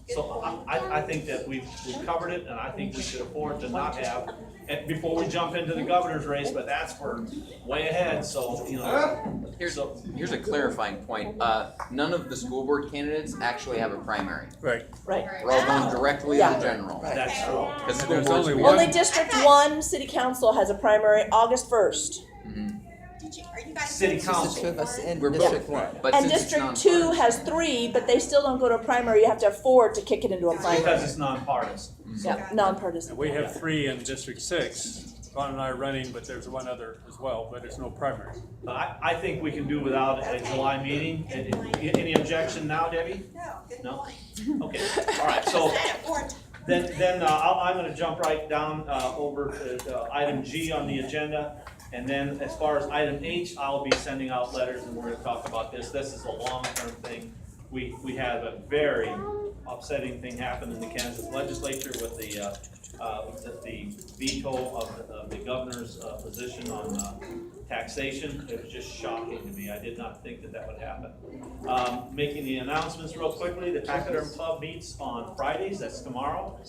Speaker 1: So I think that we've covered it, and I think we should afford to not have, and before we jump into the governor's race, but that's for way ahead, so, you know.
Speaker 7: Here's a clarifying point. None of the school board candidates actually have a primary.
Speaker 3: Right.
Speaker 2: Right.
Speaker 7: We're all going directly to the general.
Speaker 1: That's true.
Speaker 7: Because school
Speaker 3: There's
Speaker 7: boards
Speaker 3: only
Speaker 7: we-
Speaker 3: one.
Speaker 2: Only District 1 City Council has a primary August 1st.
Speaker 14: Are you guys?
Speaker 1: City council.
Speaker 8: Two of us in
Speaker 7: We're
Speaker 8: District
Speaker 7: both,
Speaker 8: 1.
Speaker 7: but
Speaker 2: And
Speaker 7: since it's
Speaker 2: District 2
Speaker 7: nonpartisan-
Speaker 2: has 3, but they still don't go to a primary. You have to have 4 to kick it into a
Speaker 1: Because
Speaker 2: primary.
Speaker 1: it's nonpartisan.
Speaker 2: Yeah, nonpartisan.
Speaker 3: And we have 3 in District 6. Ron and I are running, but there's one other as well, but there's no primary.
Speaker 1: I think we can do without a July meeting. Any objection now, Debbie?
Speaker 14: No, good
Speaker 1: No?
Speaker 14: point.
Speaker 1: Okay, all right, so
Speaker 14: Is that important?
Speaker 1: then I'm gonna jump right down over to item G on the agenda. And then as far as item H, I'll be sending out letters, and we're gonna talk about this. This is a long-term thing. We had a very upsetting thing happen in the Kansas legislature with the veto of the governor's position on taxation. It was just shocking to me. I did not think that would happen. Making the announcements real quickly, the Pachyderm Club meets on Fridays, that's tomorrow,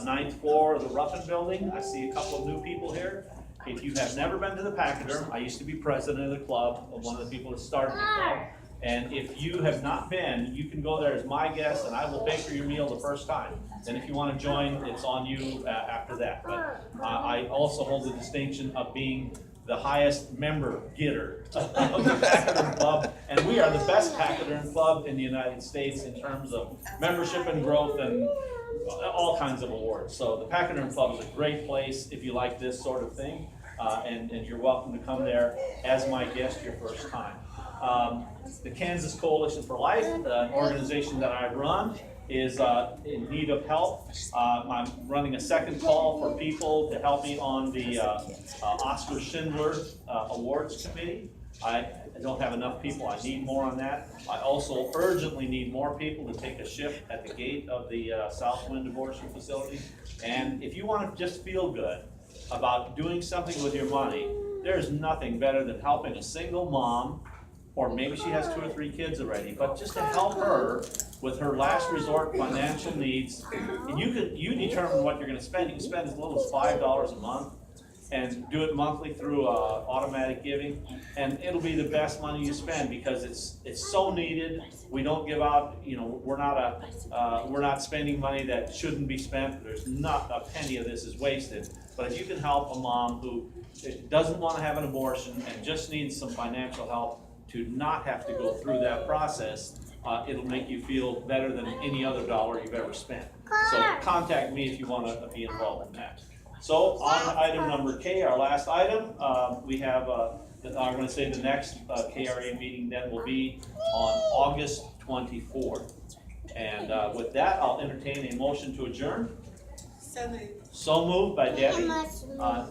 Speaker 1: 9th floor of the Ruffin Building. I see a couple of new people here. If you have never been to the Pachyderm, I used to be president of the club, one of the people that started the club. And if you have not been, you can go there as my guest, and I will pay for your meal the first time. And if you want to join, it's on you after that. But I also hold the distinction of being the highest member getter of the Pachyderm Club, and we are the best Pachyderm Club in the United States in terms of membership and growth and all kinds of awards. So the Pachyderm Club is a great place if you like this sort of thing, and you're welcome to come there as my guest your first time. The Kansas Coalition for Life, an organization that I run, is in need of help. I'm running a second call for people to help me on the Oscar Schindler Awards Committee. I don't have enough people. I need more on that. I also urgently need more people to take a shift at the gate of the Southwind Abortion Facility. And if you want to just feel good about doing something with your money, there's nothing better than helping a single mom, or maybe she has 2 or 3 kids already, but just to help her with her last resort financial needs. And you determine what you're going to spend. You can spend as little as $5 a month and do it monthly through automatic giving, and it'll be the best money you spend because it's so needed. We don't give out, you know, we're not spending money that shouldn't be spent. There's not a penny of this is wasted. But if you can help a mom who doesn't want to have an abortion and just needs some financial help to not have to go through that process, it'll make you feel better than any other dollar you've ever spent. So contact me if you want to be involved in that. So on item number K, our last item, we have, I'm going to say the next KRA meeting then will be on August 24th. And with that, I'll entertain a motion to adjourn.
Speaker 14: So moved.
Speaker 1: So moved by Debbie.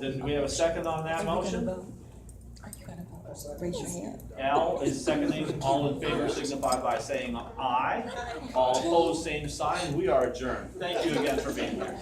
Speaker 1: Do we have a second on that motion?
Speaker 8: Raise your hand.
Speaker 1: Al is seconding. All in favor signify by saying aye. All opposed, same sign. We are adjourned. Thank you again for being here.